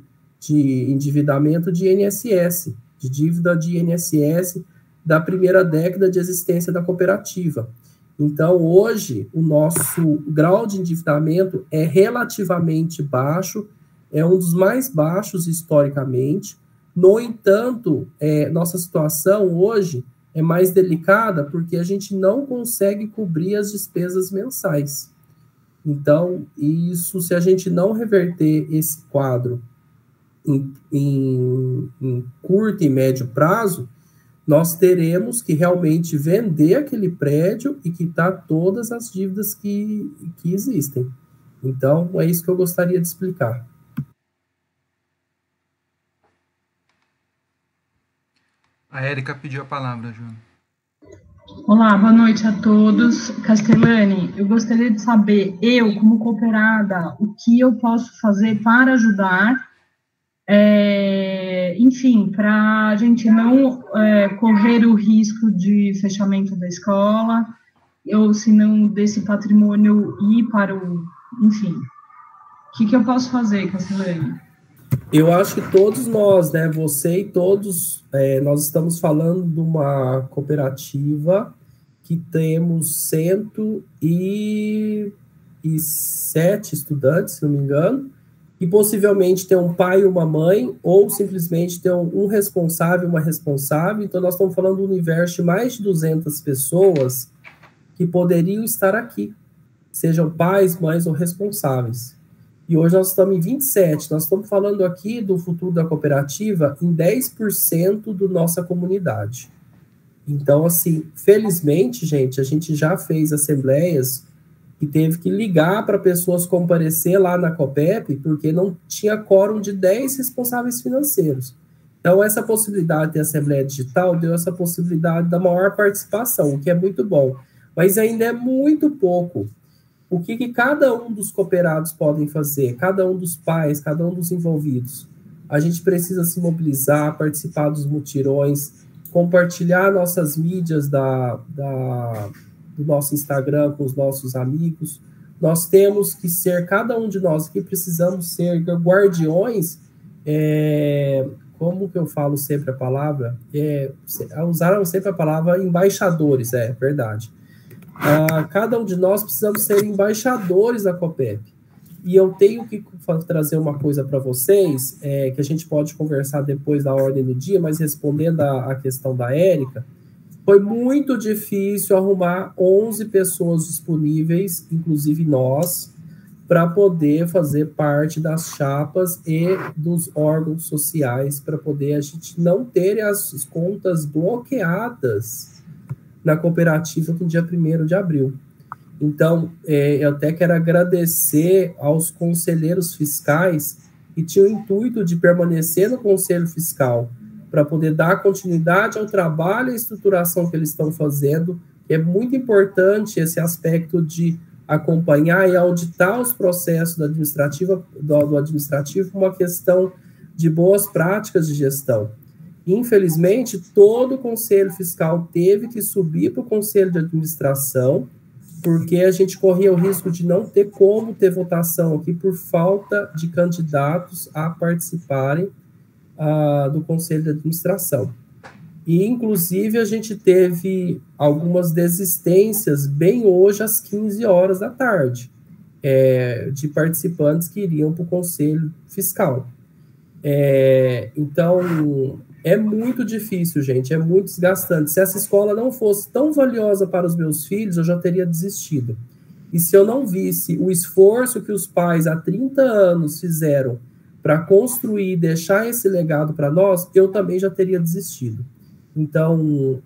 endividamento de INSS, de dívida de INSS da primeira década de existência da cooperativa. Então, hoje, o nosso grau de endividamento é relativamente baixo, é um dos mais baixos historicamente, No entanto, nossa situação hoje é mais delicada porque a gente não consegue cobrir as despesas mensais. Então, isso, se a gente não reverter esse quadro em curto e médio prazo, nós teremos que realmente vender aquele prédio e quitar todas as dívidas que existem. Então, é isso que eu gostaria de explicar. A Érica pediu a palavra, Joana. Olá, boa noite a todos. Castellani, eu gostaria de saber, eu, como cooperada, o que eu posso fazer para ajudar, enfim, para a gente não correr o risco de fechamento da escola, ou se não desse patrimônio ir para o... Enfim, o que eu posso fazer, Castellani? Eu acho que todos nós, né, você e todos, nós estamos falando de uma cooperativa que temos 107 estudantes, se não me engano, e possivelmente tem um pai e uma mãe, ou simplesmente tem um responsável e uma responsável. Então, nós estamos falando do universo de mais de 200 pessoas que poderiam estar aqui, sejam pais, mães ou responsáveis. E hoje nós estamos em 27, nós estamos falando aqui do futuro da cooperativa em 10% da nossa comunidade. Então, assim, felizmente, gente, a gente já fez assembleias e teve que ligar para pessoas comparecer lá na COPEP, porque não tinha quórum de 10 responsáveis financeiros. Então, essa possibilidade de assembleia digital deu essa possibilidade da maior participação, o que é muito bom. Mas ainda é muito pouco. O que cada um dos cooperados podem fazer, cada um dos pais, cada um dos envolvidos? A gente precisa se mobilizar, participar dos mutirões, compartilhar nossas mídias do nosso Instagram com os nossos amigos. Nós temos que ser, cada um de nós aqui, precisamos ser guardiões, como que eu falo sempre a palavra? Usaram sempre a palavra embaixadores, verdade. Cada um de nós precisamos ser embaixadores da COPEP. E eu tenho que trazer uma coisa para vocês, que a gente pode conversar depois da ordem do dia, mas respondendo a questão da Érica, foi muito difícil arrumar 11 pessoas disponíveis, inclusive nós, para poder fazer parte das chapas e dos órgãos sociais, para poder a gente não ter as contas bloqueadas na cooperativa no dia 1º de abril. Então, eu até quero agradecer aos conselheiros fiscais que tinham o intuito de permanecer no conselho fiscal para poder dar continuidade ao trabalho e estruturação que eles estão fazendo. É muito importante esse aspecto de acompanhar e auditar os processos do administrativo, uma questão de boas práticas de gestão. Infelizmente, todo o Conselho Fiscal teve que subir para o Conselho de Administração, porque a gente corria o risco de não ter como ter votação aqui por falta de candidatos a participarem do Conselho de Administração. E, inclusive, a gente teve algumas desistências bem hoje às 15 horas da tarde, de participantes que iriam para o Conselho Fiscal. Então, é muito difícil, gente, é muito desgastante. Se essa escola não fosse tão valiosa para os meus filhos, eu já teria desistido. E se eu não visse o esforço que os pais há 30 anos fizeram para construir e deixar esse legado para nós, eu também já teria desistido. Então,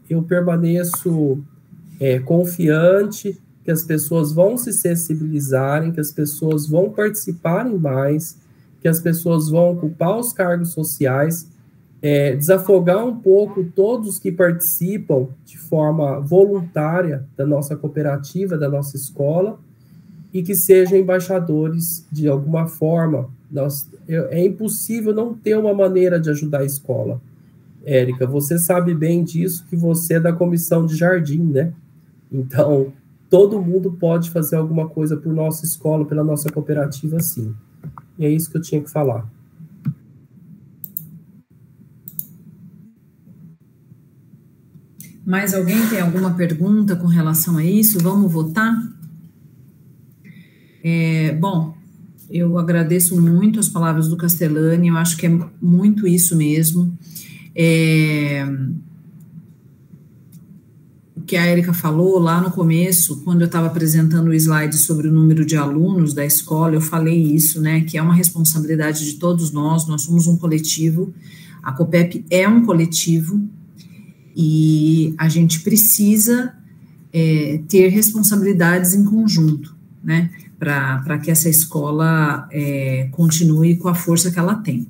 eu permaneço confiante que as pessoas vão se sensibilizarem, que as pessoas vão participarem mais, que as pessoas vão ocupar os cargos sociais, desafogar um pouco todos que participam de forma voluntária da nossa cooperativa, da nossa escola, e que sejam embaixadores de alguma forma. É impossível não ter uma maneira de ajudar a escola. Érica, você sabe bem disso, que você é da comissão de jardim, né? Então, todo mundo pode fazer alguma coisa por nossa escola, pela nossa cooperativa, sim. E é isso que eu tinha que falar. Mais alguém tem alguma pergunta com relação a isso? Vamos votar? Bom, eu agradeço muito as palavras do Castellani, eu acho que é muito isso mesmo. O que a Érica falou lá no começo, quando eu estava apresentando o slide sobre o número de alunos da escola, eu falei isso, né, que é uma responsabilidade de todos nós somos um coletivo, a Copep é um coletivo, e a gente precisa ter responsabilidades em conjunto, né, para que essa escola continue com a força que ela tem.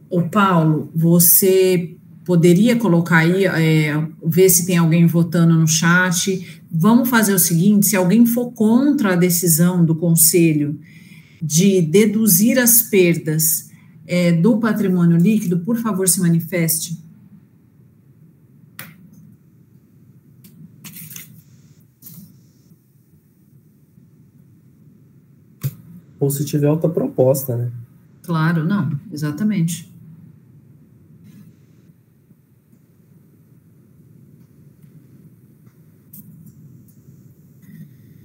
Ô Paulo, você poderia colocar aí, ver se tem alguém votando no chat. Vamos fazer o seguinte, se alguém for contra a decisão do Conselho de deduzir as perdas do patrimônio líquido, por favor, se manifeste. Ou se tiver outra proposta, né? Claro, não, exatamente.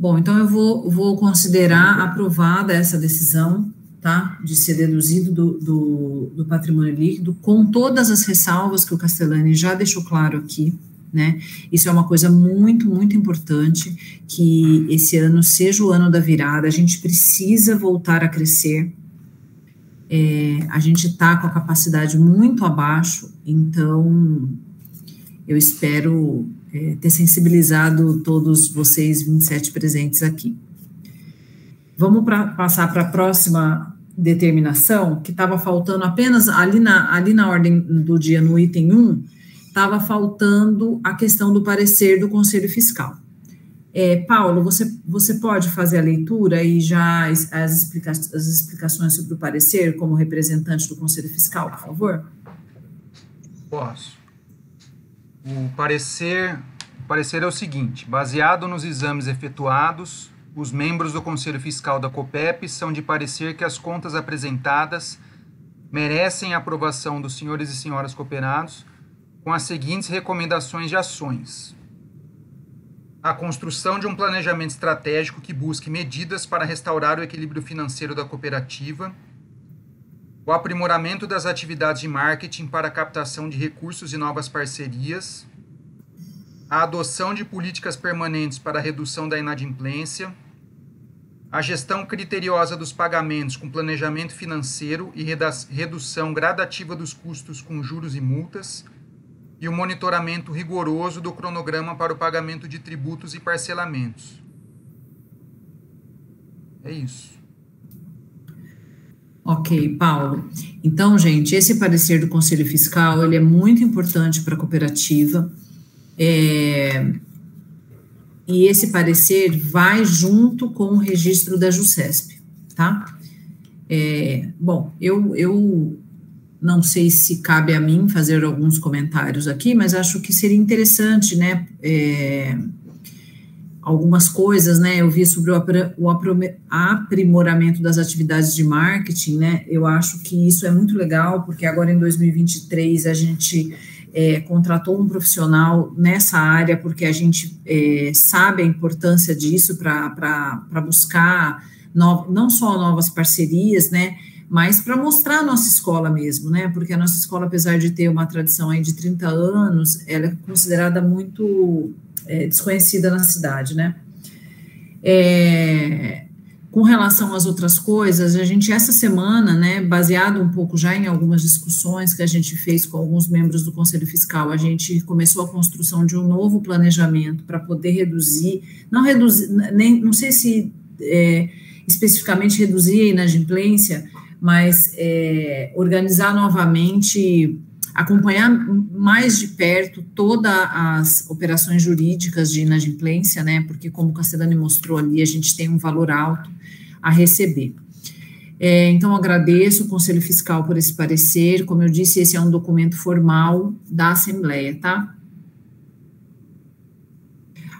Bom, então eu vou considerar aprovada essa decisão, tá, de ser deduzido do patrimônio líquido, com todas as ressalvas que o Castellani já deixou claro aqui, né, isso é uma coisa muito, muito importante, que esse ano seja o ano da virada, a gente precisa voltar a crescer, a gente está com a capacidade muito abaixo, então eu espero ter sensibilizado todos vocês 27 presentes aqui. Vamos passar para a próxima determinação, que estava faltando apenas, ali na ordem do dia, no item 1, estava faltando a questão do parecer do Conselho Fiscal. Paulo, você pode fazer a leitura e já as explicações sobre o parecer como representante do Conselho Fiscal, por favor? Posso. O parecer é o seguinte: baseado nos exames efetuados, os membros do Conselho Fiscal da Copep são de parecer que as contas apresentadas merecem a aprovação dos senhores e senhoras cooperados com as seguintes recomendações de ações: a construção de um planejamento estratégico que busque medidas para restaurar o equilíbrio financeiro da cooperativa, o aprimoramento das atividades de marketing para a captação de recursos e novas parcerias, a adoção de políticas permanentes para a redução da inadimplência, a gestão criteriosa dos pagamentos com planejamento financeiro e redução gradativa dos custos com juros e multas, e o monitoramento rigoroso do cronograma para o pagamento de tributos e parcelamentos. É isso. Ok, Paulo. Então, gente, esse parecer do Conselho Fiscal, ele é muito importante para a cooperativa, e esse parecer vai junto com o registro da JUSESP, tá? Bom, eu não sei se cabe a mim fazer alguns comentários aqui, mas acho que seria interessante, né, algumas coisas, né, eu vi sobre o aprimoramento das atividades de marketing, né, eu acho que isso é muito legal, porque agora em 2023 a gente contratou um profissional nessa área, porque a gente sabe a importância disso para buscar não só novas parcerias, né, mas para mostrar a nossa escola mesmo, né, porque a nossa escola, apesar de ter uma tradição aí de 30 anos, ela é considerada muito desconhecida na cidade, né. Com relação às outras coisas, a gente, essa semana, né, baseado um pouco já em algumas discussões que a gente fez com alguns membros do Conselho Fiscal, a gente começou a construção de um novo planejamento para poder reduzir, não sei se especificamente reduzir a inadimplência, mas organizar novamente, acompanhar mais de perto todas as operações jurídicas de inadimplência, né, porque como o Castellani mostrou ali, a gente tem um valor alto a receber. Então, agradeço o Conselho Fiscal por esse parecer, como eu disse, esse é um documento formal da Assembleia, tá?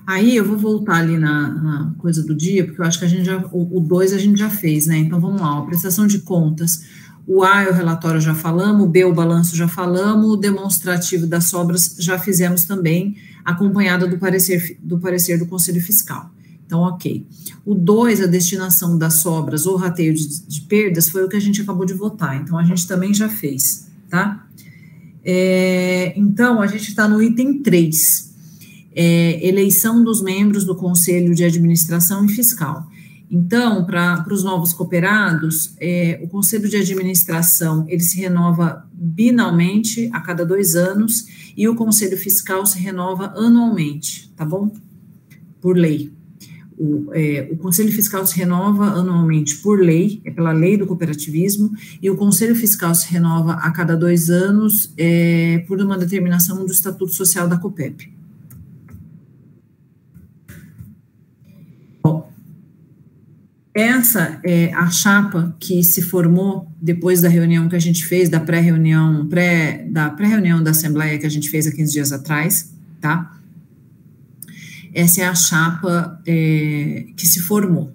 Aí, eu vou voltar ali na coisa do dia, porque eu acho que a gente já, o 2 a gente já fez, né, então vamos lá, a prestação de contas. O A é o relatório, já falamos, o B, o balanço, já falamos, o demonstrativo das sobras já fizemos também, acompanhado do parecer do Conselho Fiscal. Então, ok. O 2, a destinação das sobras ou rateio de perdas, foi o que a gente acabou de votar. Então, a gente também já fez, tá? Então, a gente está no item 3. Eleição dos membros do Conselho de Administração e Fiscal. Então, para os novos cooperados, o Conselho de Administração, ele se renova binalmente, a cada 2 anos, e o Conselho Fiscal se renova anualmente, tá bom? Por lei. O Conselho Fiscal se renova anualmente por lei, pela lei do cooperativismo, e o Conselho Fiscal se renova a cada 2 anos por uma determinação do Estatuto Social da COPEP. Bom, essa é a chapa que se formou depois da reunião que a gente fez, da pré-reunião da Assembleia que a gente fez há 15 dias atrás, tá? Essa é a chapa que se formou.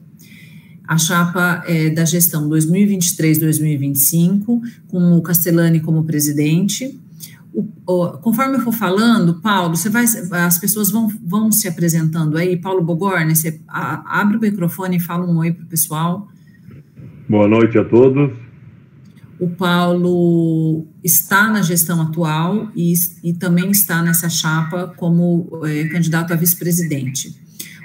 A chapa da gestão 2023-2025, com o Castellani como presidente. Conforme eu for falando, Paulo, as pessoas vão se apresentando aí. Paulo Bogorni, você abre o microfone e fala um oi para o pessoal. Boa noite a todos. O Paulo está na gestão atual e também está nessa chapa como candidato a vice-presidente.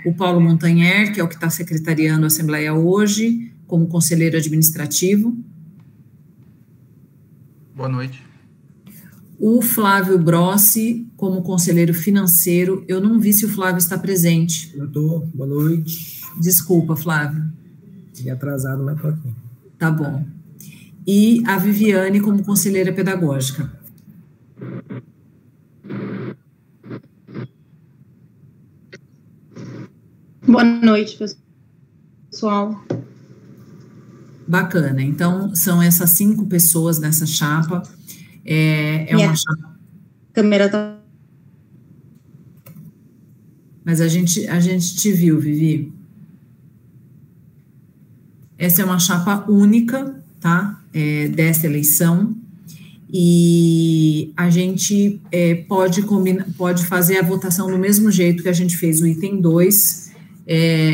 O Paulo Montanher, que é o que está secretariando a Assembleia hoje, como conselheiro administrativo. Boa noite. O Flávio Brossi, como conselheiro financeiro. Eu não vi se o Flávio está presente. Eu estou. Boa noite. Desculpa, Flávio. Cheguei atrasado, mas estou aqui. Tá bom. E a Viviane como conselheira pedagógica. Boa noite, pessoal. Bacana. Então, são essas 5 pessoas nessa chapa. Uma chapa. Câmera tá. Mas a gente te viu, Vivi. Essa é uma chapa única, tá? Dessa eleição, e a gente pode fazer a votação do mesmo jeito que a gente fez o item 2.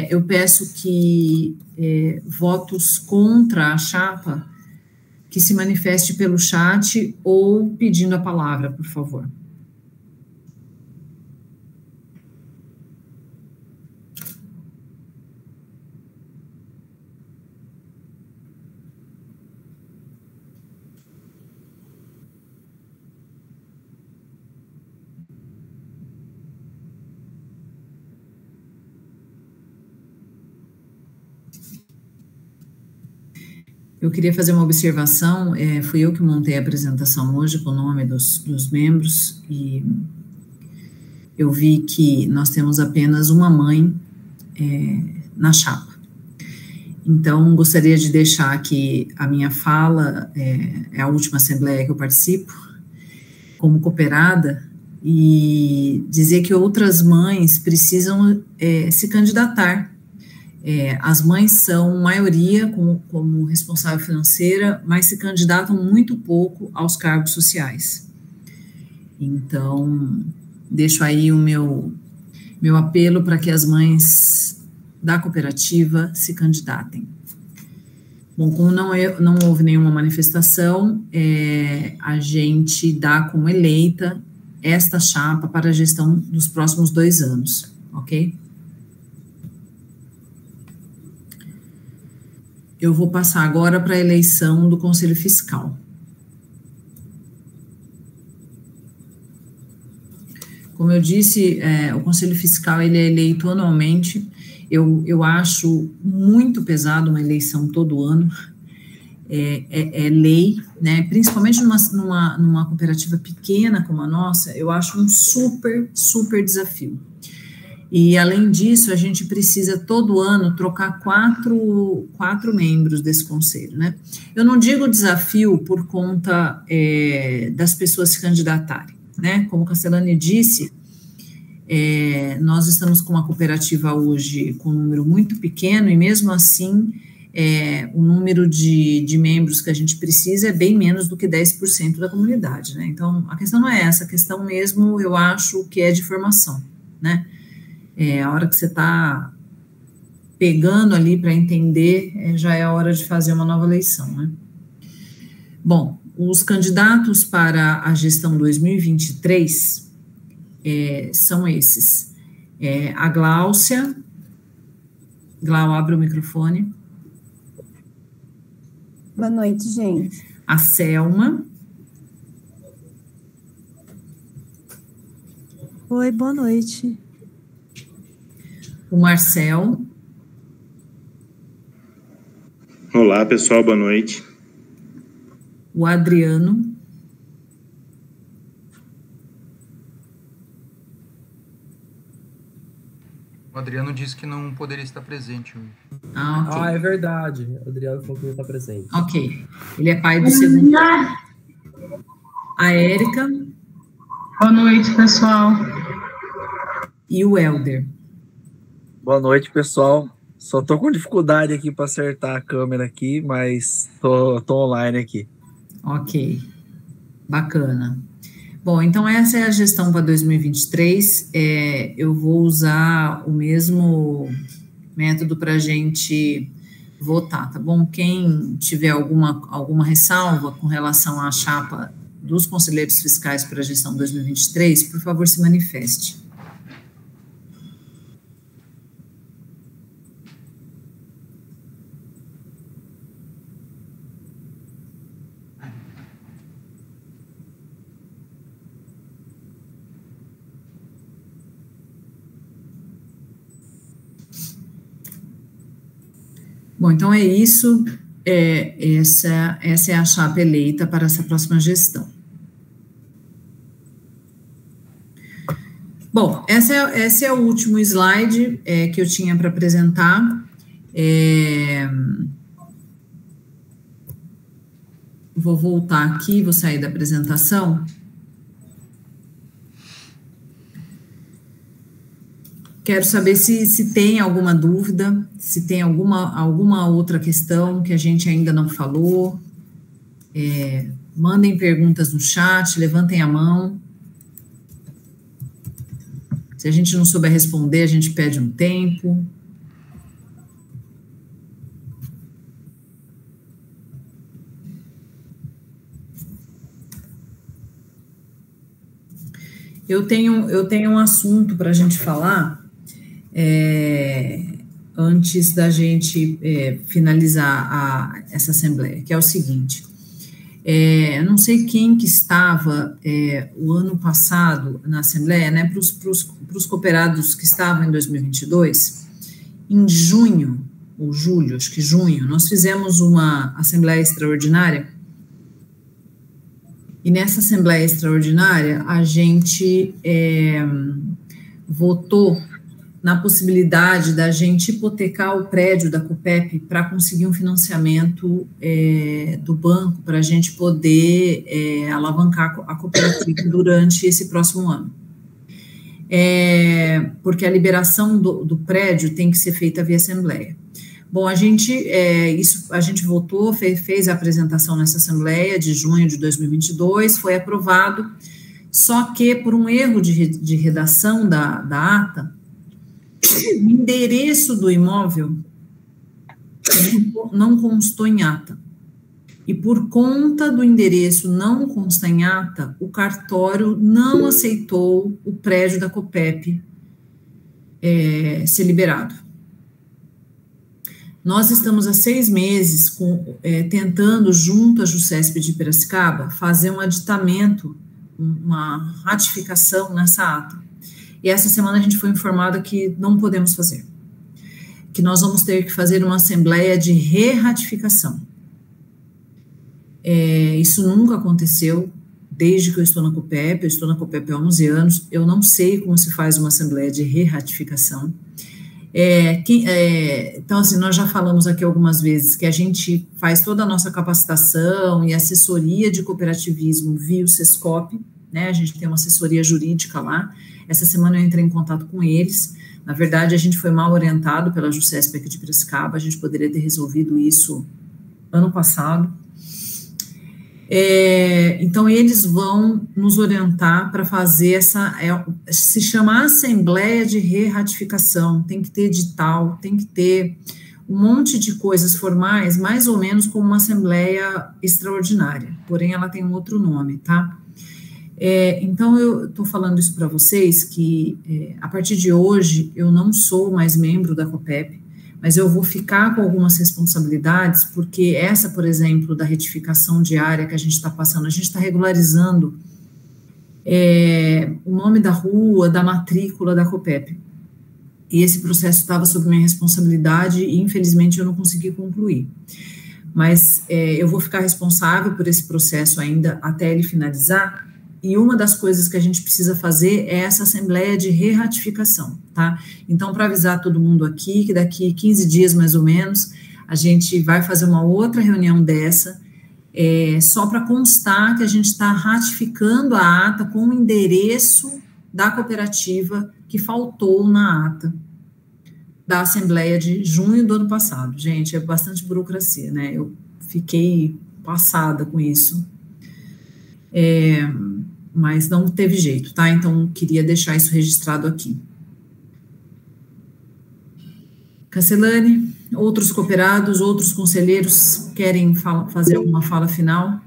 Eu peço que votos contra a chapa que se manifeste pelo chat ou pedindo a palavra, por favor. Eu queria fazer uma observação, fui eu que montei a apresentação hoje com o nome dos membros, e eu vi que nós temos apenas uma mãe na chapa. Então, gostaria de deixar aqui a minha fala, é a última assembleia que eu participo, como cooperada, e dizer que outras mães precisam se candidatar. As mães são maioria como responsável financeira, mas se candidatam muito pouco aos cargos sociais. Então, deixo aí o meu apelo para que as mães da cooperativa se candidatem. Bom, como não houve nenhuma manifestação, a gente dá como eleita esta chapa para a gestão dos próximos 2 anos, ok? Eu vou passar agora para a eleição do Conselho Fiscal. Como eu disse, o Conselho Fiscal ele é eleito anualmente. Eu acho muito pesado uma eleição todo ano. É lei, né? Principalmente numa cooperativa pequena como a nossa, eu acho um super desafio. E, além disso, a gente precisa, todo ano, trocar quatro membros desse conselho, né? Eu não digo desafio por conta das pessoas se candidatarem, né? Como o Castellani disse, nós estamos com uma cooperativa hoje com um número muito pequeno, e mesmo assim, o número de membros que a gente precisa é bem menos do que 10% da comunidade, né? Então, a questão não é essa, a questão mesmo, eu acho, que é de formação, né? A hora que você está pegando ali para entender, já é a hora de fazer uma nova eleição, né? Bom, os candidatos para a gestão 2023 são esses. A Gláucia. Glau, abre o microfone. Boa noite, gente. A Selma. Oi, boa noite. O Marcel. Olá, pessoal, boa noite. O Adriano. O Adriano disse que não poderia estar presente hoje. Ok. É verdade. O Adriano falou que não está presente. Ok. Ele é pai do segundo. A Érica. Boa noite, pessoal. E o Helder. Boa noite, pessoal. Só tô com dificuldade aqui para acertar a câmera aqui, mas tô online aqui. Ok. Bacana. Bom, então essa é a gestão para 2023. Eu vou usar o mesmo método para a gente votar, tá bom? Quem tiver alguma ressalva com relação à chapa dos conselheiros fiscais para a gestão 2023, por favor, se manifeste. Bom, então é isso, essa é a chapa eleita para essa próxima gestão. Bom, esse é o último slide que eu tinha para apresentar. Vou voltar aqui, vou sair da apresentação. Quero saber se tem alguma dúvida, se tem alguma outra questão que a gente ainda não falou. Mandem perguntas no chat, levantem a mão. Se a gente não souber responder, a gente pede um tempo. Eu tenho um assunto para a gente falar. Antes da gente finalizar essa assembleia, que é o seguinte, não sei quem que estava o ano passado na assembleia, né, para os cooperados que estavam em 2022, em junho, ou julho, acho que junho, nós fizemos uma assembleia extraordinária, e nessa assembleia extraordinária a gente votou na possibilidade da gente hipotecar o prédio da Copep para conseguir um financiamento do banco, para a gente poder alavancar a cooperativa durante esse próximo ano. Porque a liberação do prédio tem que ser feita via assembleia. Bom, a gente votou, fez a apresentação nessa assembleia de junho de 2022, foi aprovado, só que por um erro de redação da ata, o endereço do imóvel não constou em ata. E por conta do endereço não constar em ata, o cartório não aceitou o prédio da Copep ser liberado. Nós estamos há 6 meses tentando, junto à JUSESP de Piracicaba, fazer um aditamento, uma ratificação nessa ata. E essa semana a gente foi informado que não podemos fazer, que nós vamos ter que fazer uma assembleia de re-ratificação. Isso nunca aconteceu desde que eu estou na Copep, eu estou na Copep há 11 anos, eu não sei como se faz uma assembleia de re-ratificação. Então, assim, nós já falamos aqui algumas vezes que a gente faz toda a nossa capacitação e assessoria de cooperativismo via o Sescop, né, a gente tem uma assessoria jurídica lá. Essa semana eu entrei em contato com eles. Na verdade, a gente foi mal orientado pela JUSESP aqui de Piracicaba, a gente poderia ter resolvido isso ano passado. Então, eles vão nos orientar para fazer se chama Assembleia de Re-Ratificação, tem que ter edital, tem que ter um monte de coisas formais, mais ou menos como uma Assembleia Extraordinária, porém ela tem um outro nome, tá? Então, eu estou falando isso para vocês, que a partir de hoje eu não sou mais membro da COPEP, mas eu vou ficar com algumas responsabilidades, porque essa, por exemplo, da retificação diária que a gente está passando, a gente está regularizando o nome da rua, da matrícula da COPEP, e esse processo estava sob minha responsabilidade e, infelizmente, eu não consegui concluir. Mas eu vou ficar responsável por esse processo ainda até ele finalizar, e uma das coisas que a gente precisa fazer é essa assembleia de re-ratificação, tá? Então, para avisar todo mundo aqui, que daqui 15 dias, mais ou menos, a gente vai fazer uma outra reunião dessa, só para constar que a gente está ratificando a ata com o endereço da cooperativa que faltou na ata da Assembleia de junho do ano passado. Gente, é bastante burocracia, né? Eu fiquei passada com isso. Mas não teve jeito, tá? Então, queria deixar isso registrado aqui. Casselane, outros cooperados, outros conselheiros querem fazer alguma fala final?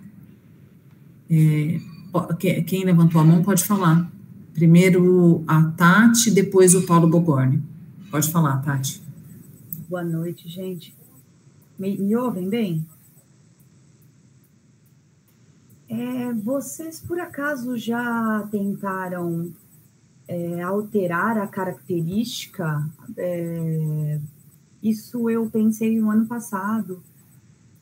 Quem levantou a mão pode falar. Primeiro a Tati, depois o Paulo Bogorni. Pode falar, Tati. Boa noite, gente. Me ouvem bem? Vocês, por acaso, já tentaram alterar a característica? Isso eu pensei no ano passado,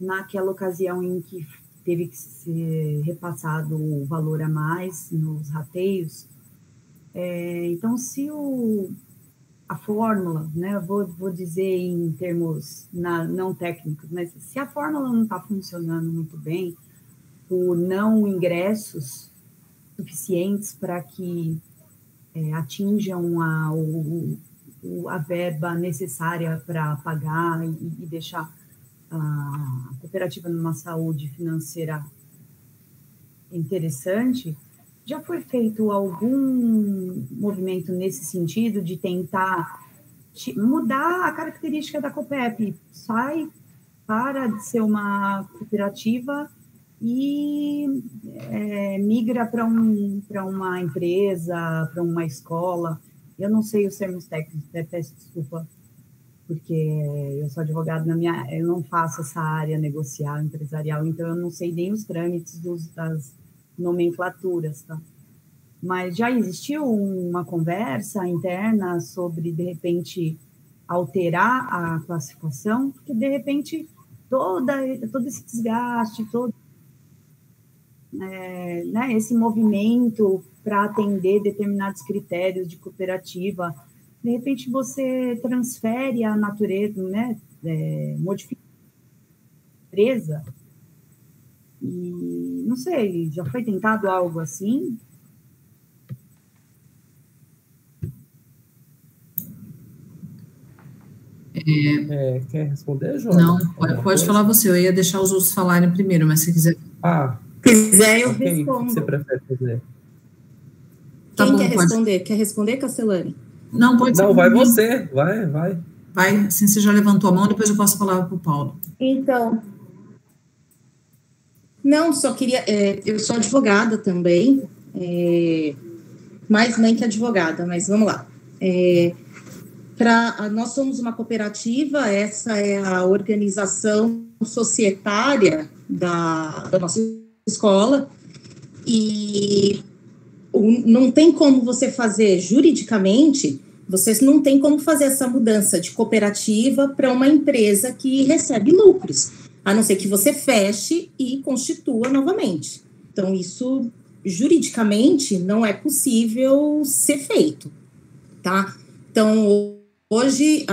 naquela ocasião em que teve que ser repassado o valor a mais nos rateios. Então, se a fórmula, né, vou dizer em termos não técnicos, mas se a fórmula não está funcionando muito bem, por não ingressos suficientes para que atinjam a verba necessária para pagar e deixar a cooperativa numa saúde financeira interessante, já foi feito algum movimento nesse sentido de tentar mudar a característica da COPEP? Para de ser uma cooperativa e migra para uma empresa, para uma escola. Eu não sei os termos técnicos, peço desculpa, porque eu sou advogada eu não faço essa área negocial, empresarial, então eu não sei nem os trâmites das nomenclaturas, tá? Mas já existiu uma conversa interna sobre, de repente, alterar a classificação? Porque, de repente, todo esse desgaste, esse movimento para atender determinados critérios de cooperativa, de repente você transfere a natureza, né, modifica a empresa, e não sei, já foi tentado algo assim? Quer responder, João? Não, pode falar você, eu ia deixar os outros falarem primeiro, mas se quiser... Se quiser, eu respondo. O que você prefere fazer? Quem quer responder? Quer responder, Casselane? Não, pode ser. Não, vai você. Vai. Vai, assim, você já levantou a mão, depois eu passo a palavra para o Paulo. Então, não, só queria... eu sou advogada também, mais mãe que advogada, mas vamos lá. Nós somos uma cooperativa, essa é a organização societária da nossa escola, e não tem como você fazer juridicamente, vocês não tem como fazer essa mudança de cooperativa para uma empresa que recebe lucros, a não ser que você feche e constitua novamente. Então, isso juridicamente não é possível ser feito, tá? Então, hoje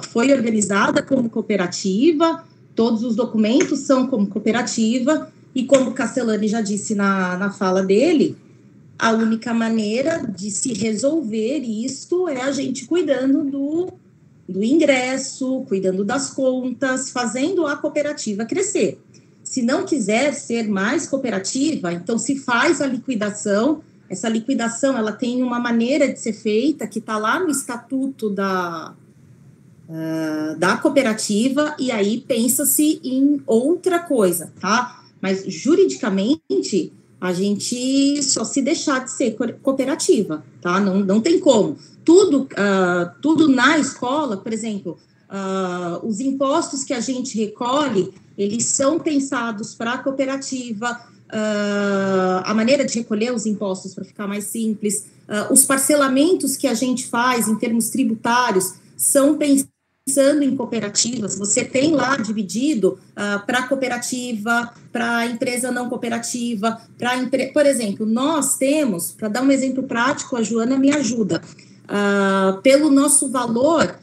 foi organizada como cooperativa, todos os documentos são como cooperativa, e como o Casselane já disse na fala dele, a única maneira de se resolver isso é a gente cuidando do ingresso, cuidando das contas, fazendo a cooperativa crescer. Se não quiser ser mais cooperativa, então se faz a liquidação. Essa liquidação, ela tem uma maneira de ser feita que está lá no estatuto da cooperativa, e aí pensa-se em outra coisa, tá? Mas juridicamente, a gente só se deixar de ser cooperativa, tá? Não tem como. Tudo na escola, por exemplo, os impostos que a gente recolhe, eles são pensados para a cooperativa, a maneira de recolher os impostos para ficar mais simples, os parcelamentos que a gente faz em termos tributários são pensando em cooperativas. Você tem lá dividido para cooperativa, para empresa não cooperativa, por exemplo, nós temos, para dar um exemplo prático, a Joana me ajuda, pelo nosso valor,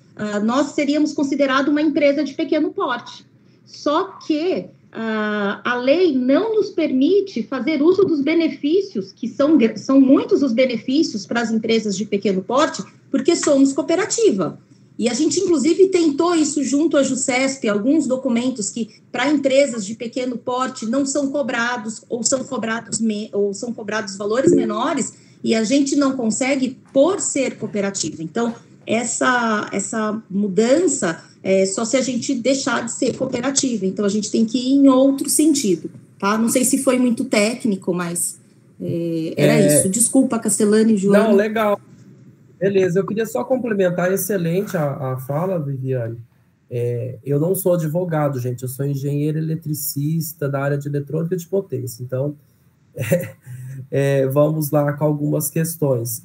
nós seríamos considerados uma empresa de pequeno porte, só que a lei não nos permite fazer uso dos benefícios, que são muitos os benefícios para as empresas de pequeno porte, porque somos cooperativa. E a gente, inclusive, tentou isso junto à JuSesp, alguns documentos que, para empresas de pequeno porte, não são cobrados, ou são cobrados valores menores, e a gente não consegue por ser cooperativa. Então, essa mudança é só se a gente deixar de ser cooperativa. Então, a gente tem que ir em outro sentido, tá? Não sei se foi muito técnico, mas era isso. Desculpa, Castellani e Joana. Não, legal. Beleza, eu queria só complementar, excelente a fala, Viviane. Eu não sou advogado, gente, eu sou engenheiro eletricista da área de eletrônica de potência. Então, vamos lá com algumas questões.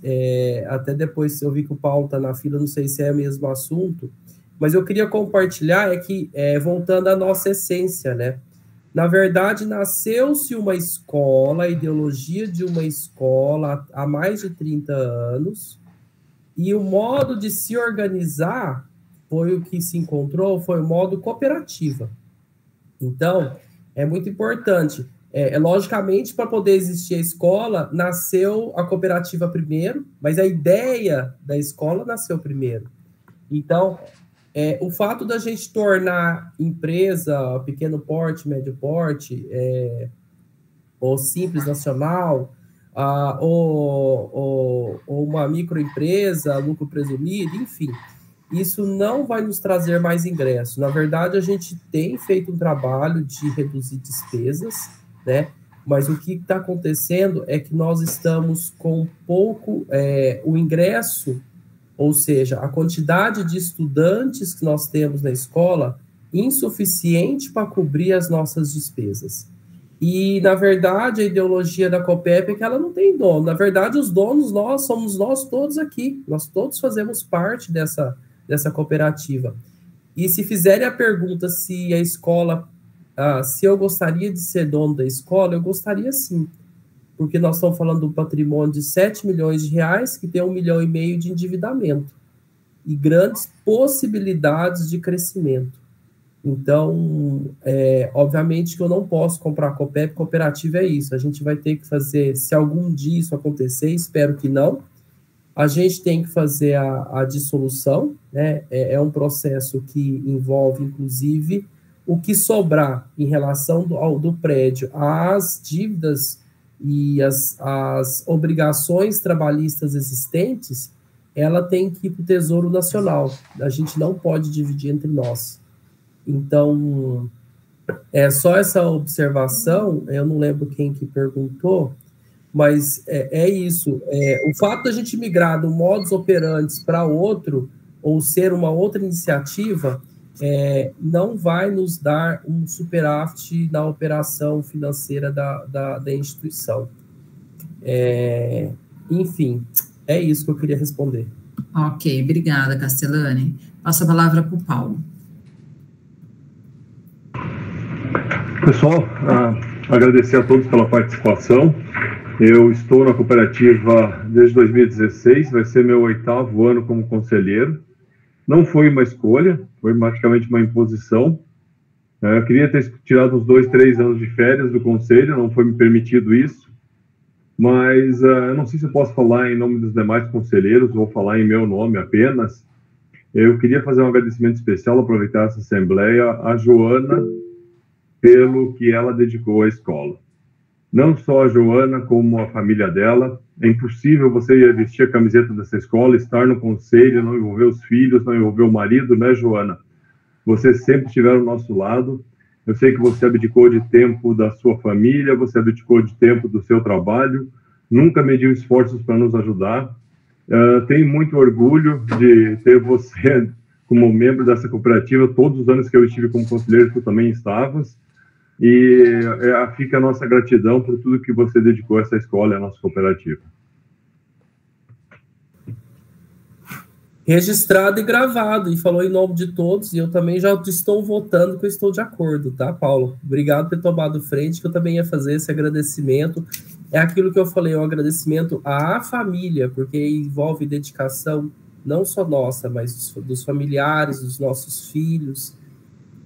Até depois, eu vi que o Paulo está na fila, não sei se é o mesmo assunto, mas eu queria compartilhar voltando à nossa essência, né? Na verdade, nasceu-se uma escola, a ideologia de uma escola há mais de 30 anos, e o modo de se organizar foi o que se encontrou, foi o modo cooperativa. Então, é muito importante. Logicamente, para poder existir a escola, nasceu a cooperativa primeiro, mas a ideia da escola nasceu primeiro. Então, o fato da gente tornar empresa, pequeno porte, médio porte, ou simples nacional, ou uma microempresa, lucro presumido, enfim, isso não vai nos trazer mais ingresso. Na verdade, a gente tem feito um trabalho de reduzir despesas, né? Mas o que está acontecendo é que nós estamos com pouco o ingresso, ou seja, a quantidade de estudantes que nós temos na escola insuficiente para cobrir as nossas despesas. E, na verdade, a ideologia da COPEP é que ela não tem dono. Na verdade, os donos somos nós todos aqui. Nós todos fazemos parte dessa cooperativa. E se fizerem a pergunta se a escola, se eu gostaria de ser dono da escola, eu gostaria sim. Porque nós estamos falando de um patrimônio de 7 milhões de reais, que tem 1,5 milhão de endividamento. E grandes possibilidades de crescimento. Então, obviamente que eu não posso comprar a COPEP, cooperativa é isso, a gente vai ter que fazer, se algum dia isso acontecer, espero que não, a gente tem que fazer a dissolução, né? É um processo que envolve, inclusive, o que sobrar em relação do prédio às dívidas e as obrigações trabalhistas existentes, ela tem que ir para o Tesouro Nacional, a gente não pode dividir entre nós. Então, só essa observação, eu não lembro quem que perguntou, mas é isso. O fato da gente migrar do modus operandi para outro, ou ser uma outra iniciativa, não vai nos dar um superávit na operação financeira da instituição. Enfim, é isso que eu queria responder. Ok, obrigada, Castellani. Passo a palavra para o Paulo. Pessoal, agradecer a todos pela participação. Eu estou na cooperativa desde 2016, vai ser meu 8º ano como conselheiro. Não foi uma escolha, foi praticamente uma imposição. Eu queria ter tirado uns 2, 3 anos de férias do conselho, não foi me permitido isso. Mas eu não sei se eu posso falar em nome dos demais conselheiros, vou falar em meu nome apenas. Eu queria fazer um agradecimento especial, aproveitar essa assembleia, a Joana pelo que ela dedicou à escola. Não só a Joana, como a família dela. É impossível você vestir a camiseta dessa escola, estar no conselho, não envolver os filhos, não envolver o marido, né, Joana? Você sempre estiver ao nosso lado. Eu sei que você abdicou de tempo da sua família, você abdicou de tempo do seu trabalho, nunca mediu esforços para nos ajudar. Tenho muito orgulho de ter você como membro dessa cooperativa. Todos os anos que eu estive como conselheiro, tu também estavas. E fica a nossa gratidão por tudo que você dedicou a essa escola e a nossa cooperativa. Registrado e gravado, e falou em nome de todos, e eu também já estou votando que eu estou de acordo, tá, Paulo? Obrigado por ter tomado frente, que eu também ia fazer esse agradecimento. É aquilo que eu falei, um agradecimento à família, porque envolve dedicação não só nossa, mas dos familiares, dos nossos filhos,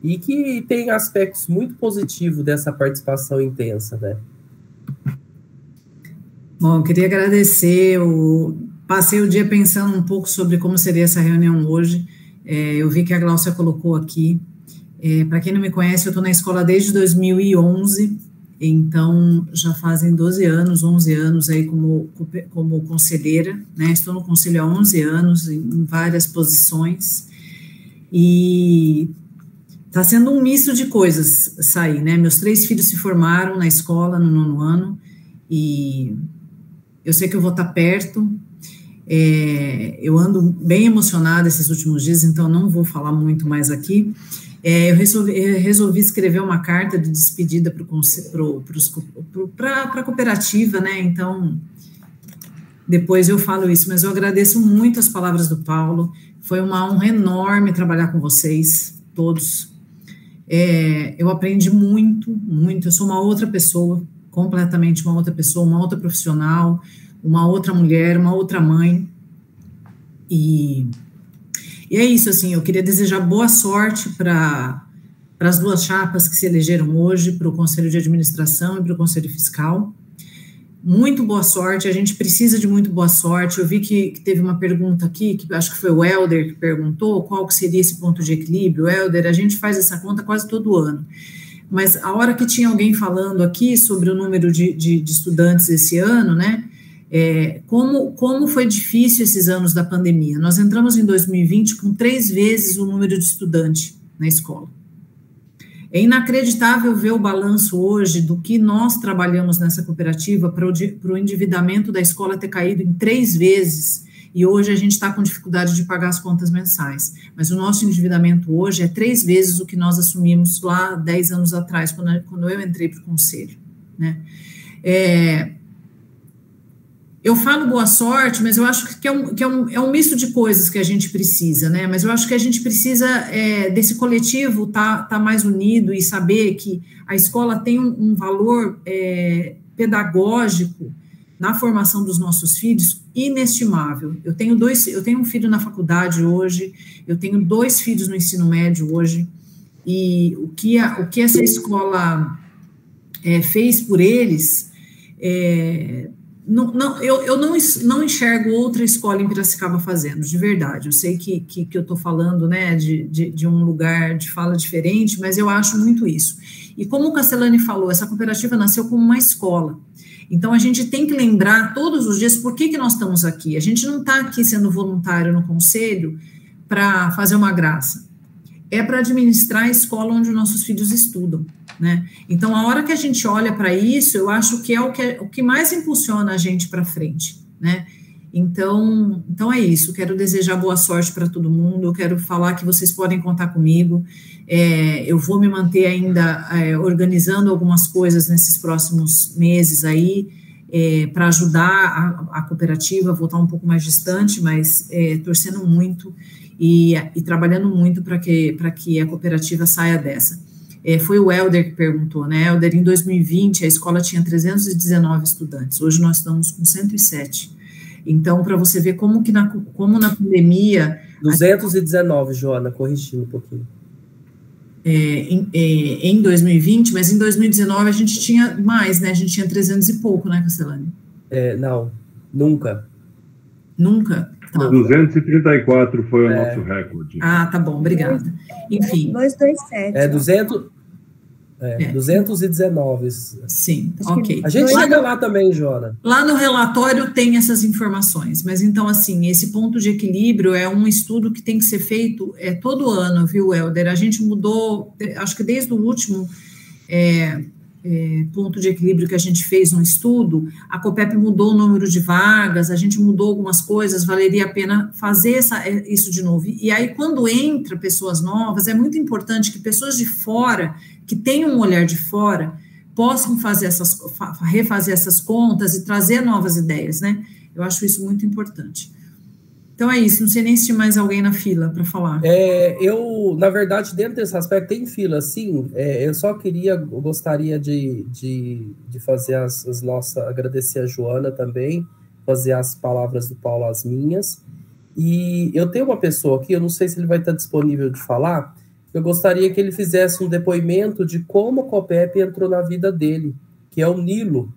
e que tem aspectos muito positivos dessa participação intensa, né? Bom, eu queria agradecer, passei o dia pensando um pouco sobre como seria essa reunião hoje. Eu vi que a Glaucia colocou aqui. Para quem não me conhece, eu estou na escola desde 2011, então já fazem 12 anos, 11 anos aí como conselheira, né? Estou no conselho há 11 anos, em várias posições, e está sendo um misto de coisas sair, né? Meus 3 filhos se formaram na escola no 9º ano, e eu sei que eu vou estar perto. Eu ando bem emocionada esses últimos dias, então não vou falar muito mais aqui. Eu resolvi escrever uma carta de despedida para a cooperativa, né? Então, depois eu falo isso, mas eu agradeço muito as palavras do Paulo. Foi uma honra enorme trabalhar com vocês, todos. Eu aprendi muito, muito. Eu sou uma outra pessoa, completamente uma outra pessoa, uma outra profissional, uma outra mulher, uma outra mãe, e é isso, assim, eu queria desejar boa sorte para as 2 chapas que se elegeram hoje, para o Conselho de Administração e para o Conselho Fiscal. Muito boa sorte, a gente precisa de muito boa sorte. Eu vi que teve uma pergunta aqui, que acho que foi o Helder que perguntou, qual que seria esse ponto de equilíbrio. Helder, a gente faz essa conta quase todo ano. Mas a hora que tinha alguém falando aqui sobre o número de estudantes esse ano, né, como foi difícil esses anos da pandemia. Nós entramos em 2020 com 3 vezes o número de estudante na escola. É inacreditável ver o balanço hoje do que nós trabalhamos nessa cooperativa para o endividamento da escola ter caído em 3 vezes, e hoje a gente está com dificuldade de pagar as contas mensais. Mas o nosso endividamento hoje é 3 vezes o que nós assumimos lá 10 anos atrás, quando eu entrei para o conselho, né? Eu falo boa sorte, mas eu acho que é um misto de coisas que a gente precisa, né? Mas eu acho que a gente precisa desse coletivo tá mais unido e saber que a escola tem um valor pedagógico na formação dos nossos filhos inestimável. Eu tenho um filho na faculdade hoje, eu tenho 2 filhos no ensino médio hoje, e o que essa escola fez por eles, eu não enxergo outra escola em Piracicaba fazendo, de verdade. Eu sei que eu estou falando, né, de um lugar de fala diferente, mas eu acho muito isso. E como o Castellani falou, essa cooperativa nasceu como uma escola. Então, a gente tem que lembrar todos os dias por que nós estamos aqui. A gente não está aqui sendo voluntário no conselho para fazer uma graça. É para administrar a escola onde os nossos filhos estudam, né? Então, a hora que a gente olha para isso, eu acho que é o que mais impulsiona a gente para frente, né? Então é isso. Quero desejar boa sorte para todo mundo. Eu quero falar que vocês podem contar comigo. Eu vou me manter ainda organizando algumas coisas nesses próximos meses aí, para ajudar a cooperativa a voltar um pouco mais distante, mas torcendo muito e trabalhando muito para que a cooperativa saia dessa. Foi o Helder que perguntou, né? Helder, em 2020 a escola tinha 319 estudantes, hoje nós estamos com 107. Então, para você ver como na pandemia... 219, Joana, corrigindo um pouquinho. Em 2020, mas em 2019 a gente tinha mais, né? A gente tinha 300 e pouco, né, Castellani? Não, nunca. Nunca? Tá. 234 foi o nosso recorde. Ah, tá bom, obrigada. Enfim. 227. 200... 219. Sim, ok. A gente chega lá também, Joana. Lá no relatório tem essas informações, mas então, assim, esse ponto de equilíbrio é um estudo que tem que ser feito todo ano, viu, Helder? A gente mudou, acho que desde o último ponto de equilíbrio que a gente fez no estudo, a COPEP mudou o número de vagas, a gente mudou algumas coisas, valeria a pena fazer isso de novo. E aí, quando entra pessoas novas, é muito importante que pessoas de fora, que tenham um olhar de fora, possam refazer essas contas e trazer novas ideias, né? Eu acho isso muito importante. Então é isso, não sei nem se tinha mais alguém na fila para falar. Eu, na verdade, dentro desse aspecto, tem fila, sim. Eu só gostaria de fazer agradecer a Joana também, fazer as palavras do Paulo as minhas. E eu tenho uma pessoa aqui, eu não sei se ele vai estar disponível de falar, eu gostaria que ele fizesse um depoimento de como a COPEP entrou na vida dele, que é o Nilo.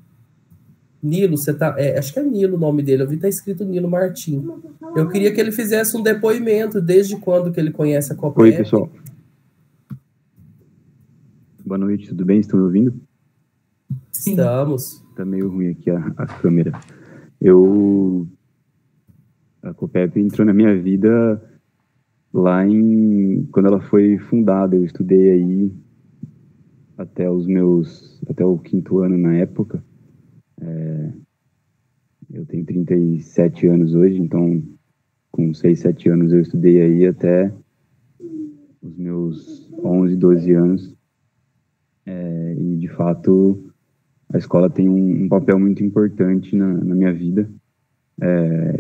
Nilo, acho que é Nilo o nome dele, eu vi que está escrito Nilo Martim. Eu queria que ele fizesse um depoimento, desde quando que ele conhece a COPEP. Oi, pessoal. Boa noite, tudo bem? Estão me ouvindo? Sim. Estamos. Tá meio ruim aqui a câmera. A COPEP entrou na minha vida lá quando ela foi fundada. Eu estudei aí até o 5º ano na época. Eu tenho 37 anos hoje, então com 6, 7 anos eu estudei aí até os meus 11, 12 anos. E de fato a escola tem um papel muito importante na minha vida.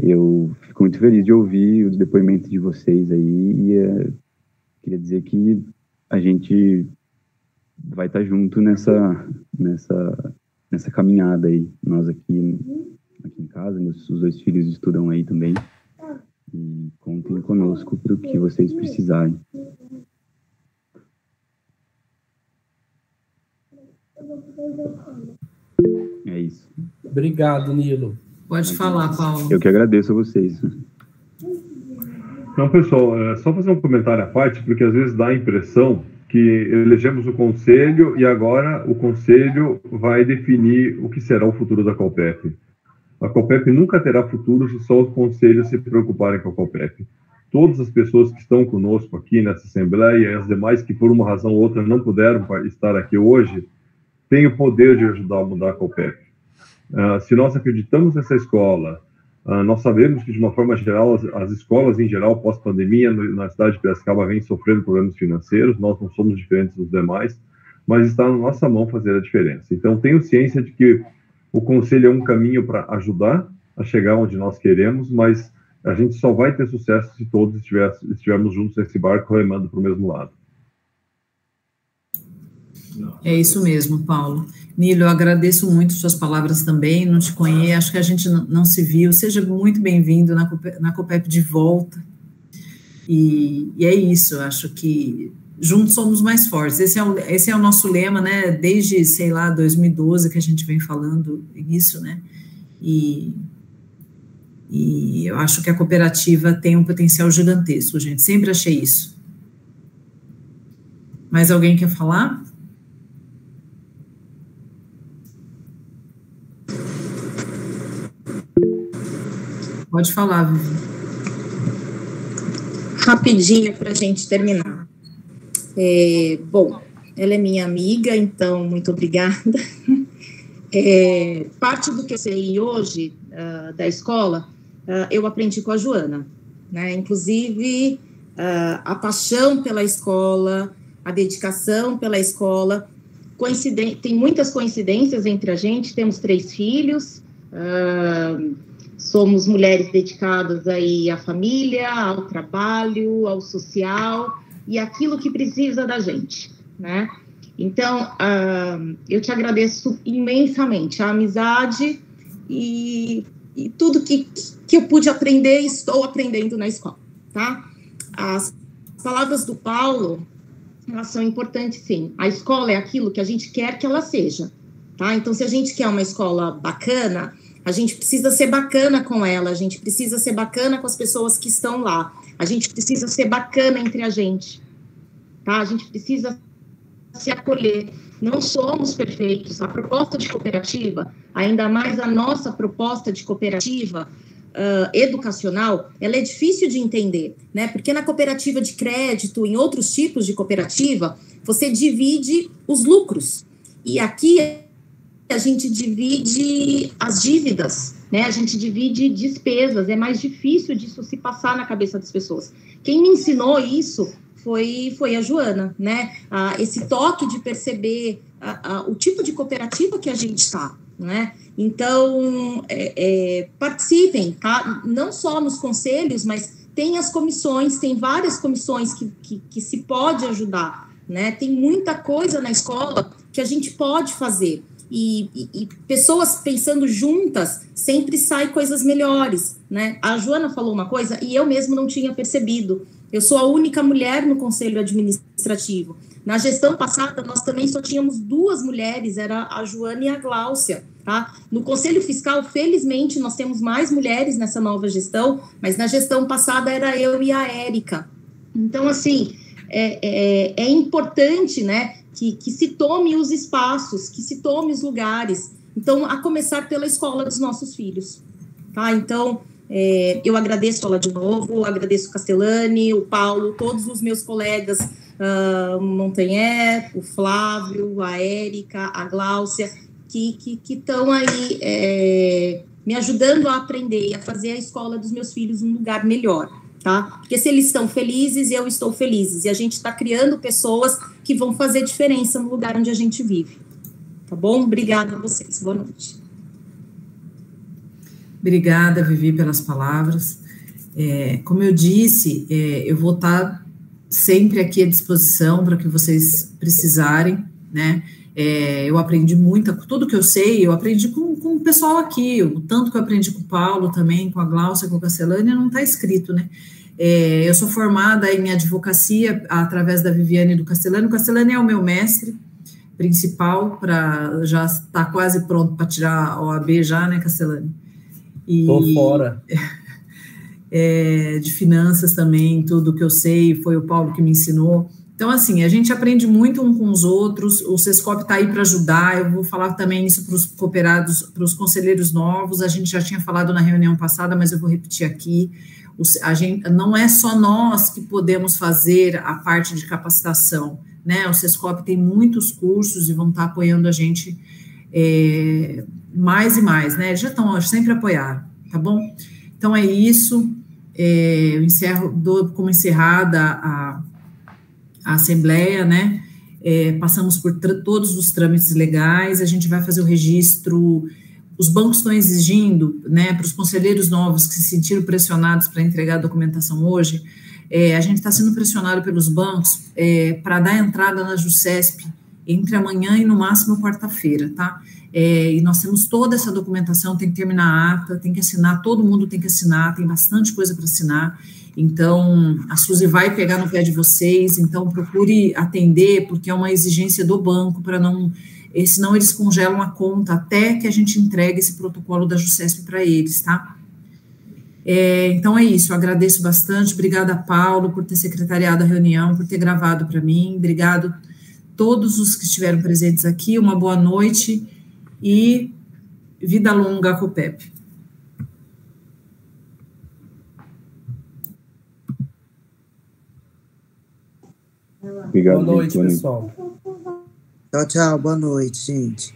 Eu fico muito feliz de ouvir os depoimentos de vocês aí e queria dizer que a gente vai estar junto nessa caminhada aí. Nós aqui em casa, os 2 filhos estudam aí também, e contem conosco para o que vocês precisarem. É isso. Obrigado, Nilo. Pode falar, Paulo. Eu que agradeço a vocês. Não, pessoal, só fazer um comentário à parte, porque às vezes dá a impressão que elegemos o conselho e agora o conselho vai definir o que será o futuro da COPEP. A COPEP nunca terá futuro se só os conselhos se preocuparem com a COPEP. Todas as pessoas que estão conosco aqui nessa Assembleia e as demais que por uma razão ou outra não puderam estar aqui hoje, têm o poder de ajudar a mudar a COPEP. Se nós acreditamos nessa escola, nós sabemos que, de uma forma geral, as escolas em geral, pós-pandemia, na cidade de Piracicaba, vêm sofrendo problemas financeiros, nós não somos diferentes dos demais, mas está na nossa mão fazer a diferença. Então, tenho ciência de que o conselho é um caminho para ajudar a chegar onde nós queremos, mas a gente só vai ter sucesso se todos estivermos juntos nesse barco remando para o mesmo lado. É isso mesmo, Paulo. Nilo, eu agradeço muito suas palavras também, não te conheço, acho que a gente não se viu, seja muito bem-vindo na COPEP de volta, e é isso, acho que juntos somos mais fortes, esse é o nosso lema, né, desde, sei lá, 2012 que a gente vem falando isso, né, e eu acho que a cooperativa tem um potencial gigantesco, gente, sempre achei isso. Mais alguém quer falar? Pode falar, Vivi. Rapidinho para a gente terminar. Bom, ela é minha amiga, então muito obrigada. Parte do que eu sei hoje da escola, eu aprendi com a Joana, né? Inclusive, a paixão pela escola, a dedicação pela escola. Tem muitas coincidências entre a gente, temos 3 filhos, somos mulheres dedicadas aí à família, ao trabalho, ao social e aquilo que precisa da gente, né? Então, eu te agradeço imensamente a amizade e tudo que eu pude aprender e estou aprendendo na escola, tá? As palavras do Paulo, elas são importantes, sim. A escola é aquilo que a gente quer que ela seja, tá? Então, se a gente quer uma escola bacana, a gente precisa ser bacana com ela, a gente precisa ser bacana com as pessoas que estão lá, a gente precisa ser bacana entre a gente, tá? A gente precisa se acolher. Não somos perfeitos. A proposta de cooperativa, ainda mais a nossa proposta de cooperativa educacional, ela é difícil de entender, né? Porque na cooperativa de crédito, em outros tipos de cooperativa, você divide os lucros. E aqui a gente divide as dívidas, né? A gente divide despesas. É mais difícil disso se passar na cabeça das pessoas. Quem me ensinou isso foi a Joana, né? Esse toque de perceber o tipo de cooperativa que a gente está, né? Então, participem, tá? Não só nos conselhos, mas tem as comissões, tem várias comissões que se pode ajudar, né? Tem muita coisa na escola que a gente pode fazer. E pessoas pensando juntas, sempre sai coisas melhores, né? A Joana falou uma coisa e eu mesmo não tinha percebido. Eu sou a única mulher no conselho administrativo. Na gestão passada, nós também só tínhamos 2 mulheres, era a Joana e a Gláucia, tá? No conselho fiscal, felizmente, nós temos mais mulheres nessa nova gestão, mas na gestão passada era eu e a Érica. Então, assim, é importante, né, que se tome os espaços, que se tome os lugares. Então, a começar pela escola dos nossos filhos, tá? Então, eu agradeço ela de novo, agradeço o Castellani, o Paulo, todos os meus colegas, Montanher, o Flávio, a Érica, a Gláucia, que estão aí me ajudando a aprender e a fazer a escola dos meus filhos um lugar melhor, tá? Porque se eles estão felizes, eu estou feliz, e a gente está criando pessoas que vão fazer diferença no lugar onde a gente vive, tá bom? Obrigada a vocês, boa noite. Obrigada, Vivi, pelas palavras. Como eu disse, eu vou estar sempre aqui à disposição para que vocês precisarem, né? Eu aprendi tudo que eu sei, eu aprendi com o pessoal aqui, o tanto que eu aprendi com o Paulo também, com a Gláucia, com a Castellani, não está escrito, né? Eu sou formada em advocacia através da Viviane e do Castellani. O Castellani é o meu mestre principal, já está quase pronto para tirar a OAB já, né, Castellani? Tô fora. De finanças também, tudo que eu sei, foi o Paulo que me ensinou. Então, assim, a gente aprende muito um com os outros, o Sescop está aí para ajudar, eu vou falar também isso para os cooperados, para os conselheiros novos, a gente já tinha falado na reunião passada, mas eu vou repetir aqui, não é só nós que podemos fazer a parte de capacitação, né? O Sescop tem muitos cursos e vão estar apoiando a gente mais e mais, né? Já estão sempre apoiaram, tá bom? Então é isso, eu dou como encerrada a Assembleia, né? Passamos por todos os trâmites legais, a gente vai fazer o registro, os bancos estão exigindo, né, para os conselheiros novos que se sentiram pressionados para entregar a documentação hoje, a gente está sendo pressionado pelos bancos para dar entrada na JUSCESP entre amanhã e no máximo quarta-feira, tá? E nós temos toda essa documentação, tem que terminar a ata, tem que assinar, todo mundo tem que assinar, tem bastante coisa para assinar, então a Suzy vai pegar no pé de vocês, então procure atender, porque é uma exigência do banco para não, senão eles congelam a conta até que a gente entregue esse protocolo da JUSCESP para eles, tá? Então é isso, eu agradeço bastante, obrigada Paulo por ter secretariado a reunião, por ter gravado para mim, obrigado a todos os que estiveram presentes aqui, uma boa noite e vida longa à COPEP. Obrigado, boa noite, pessoal. Tchau, tchau, boa noite, gente.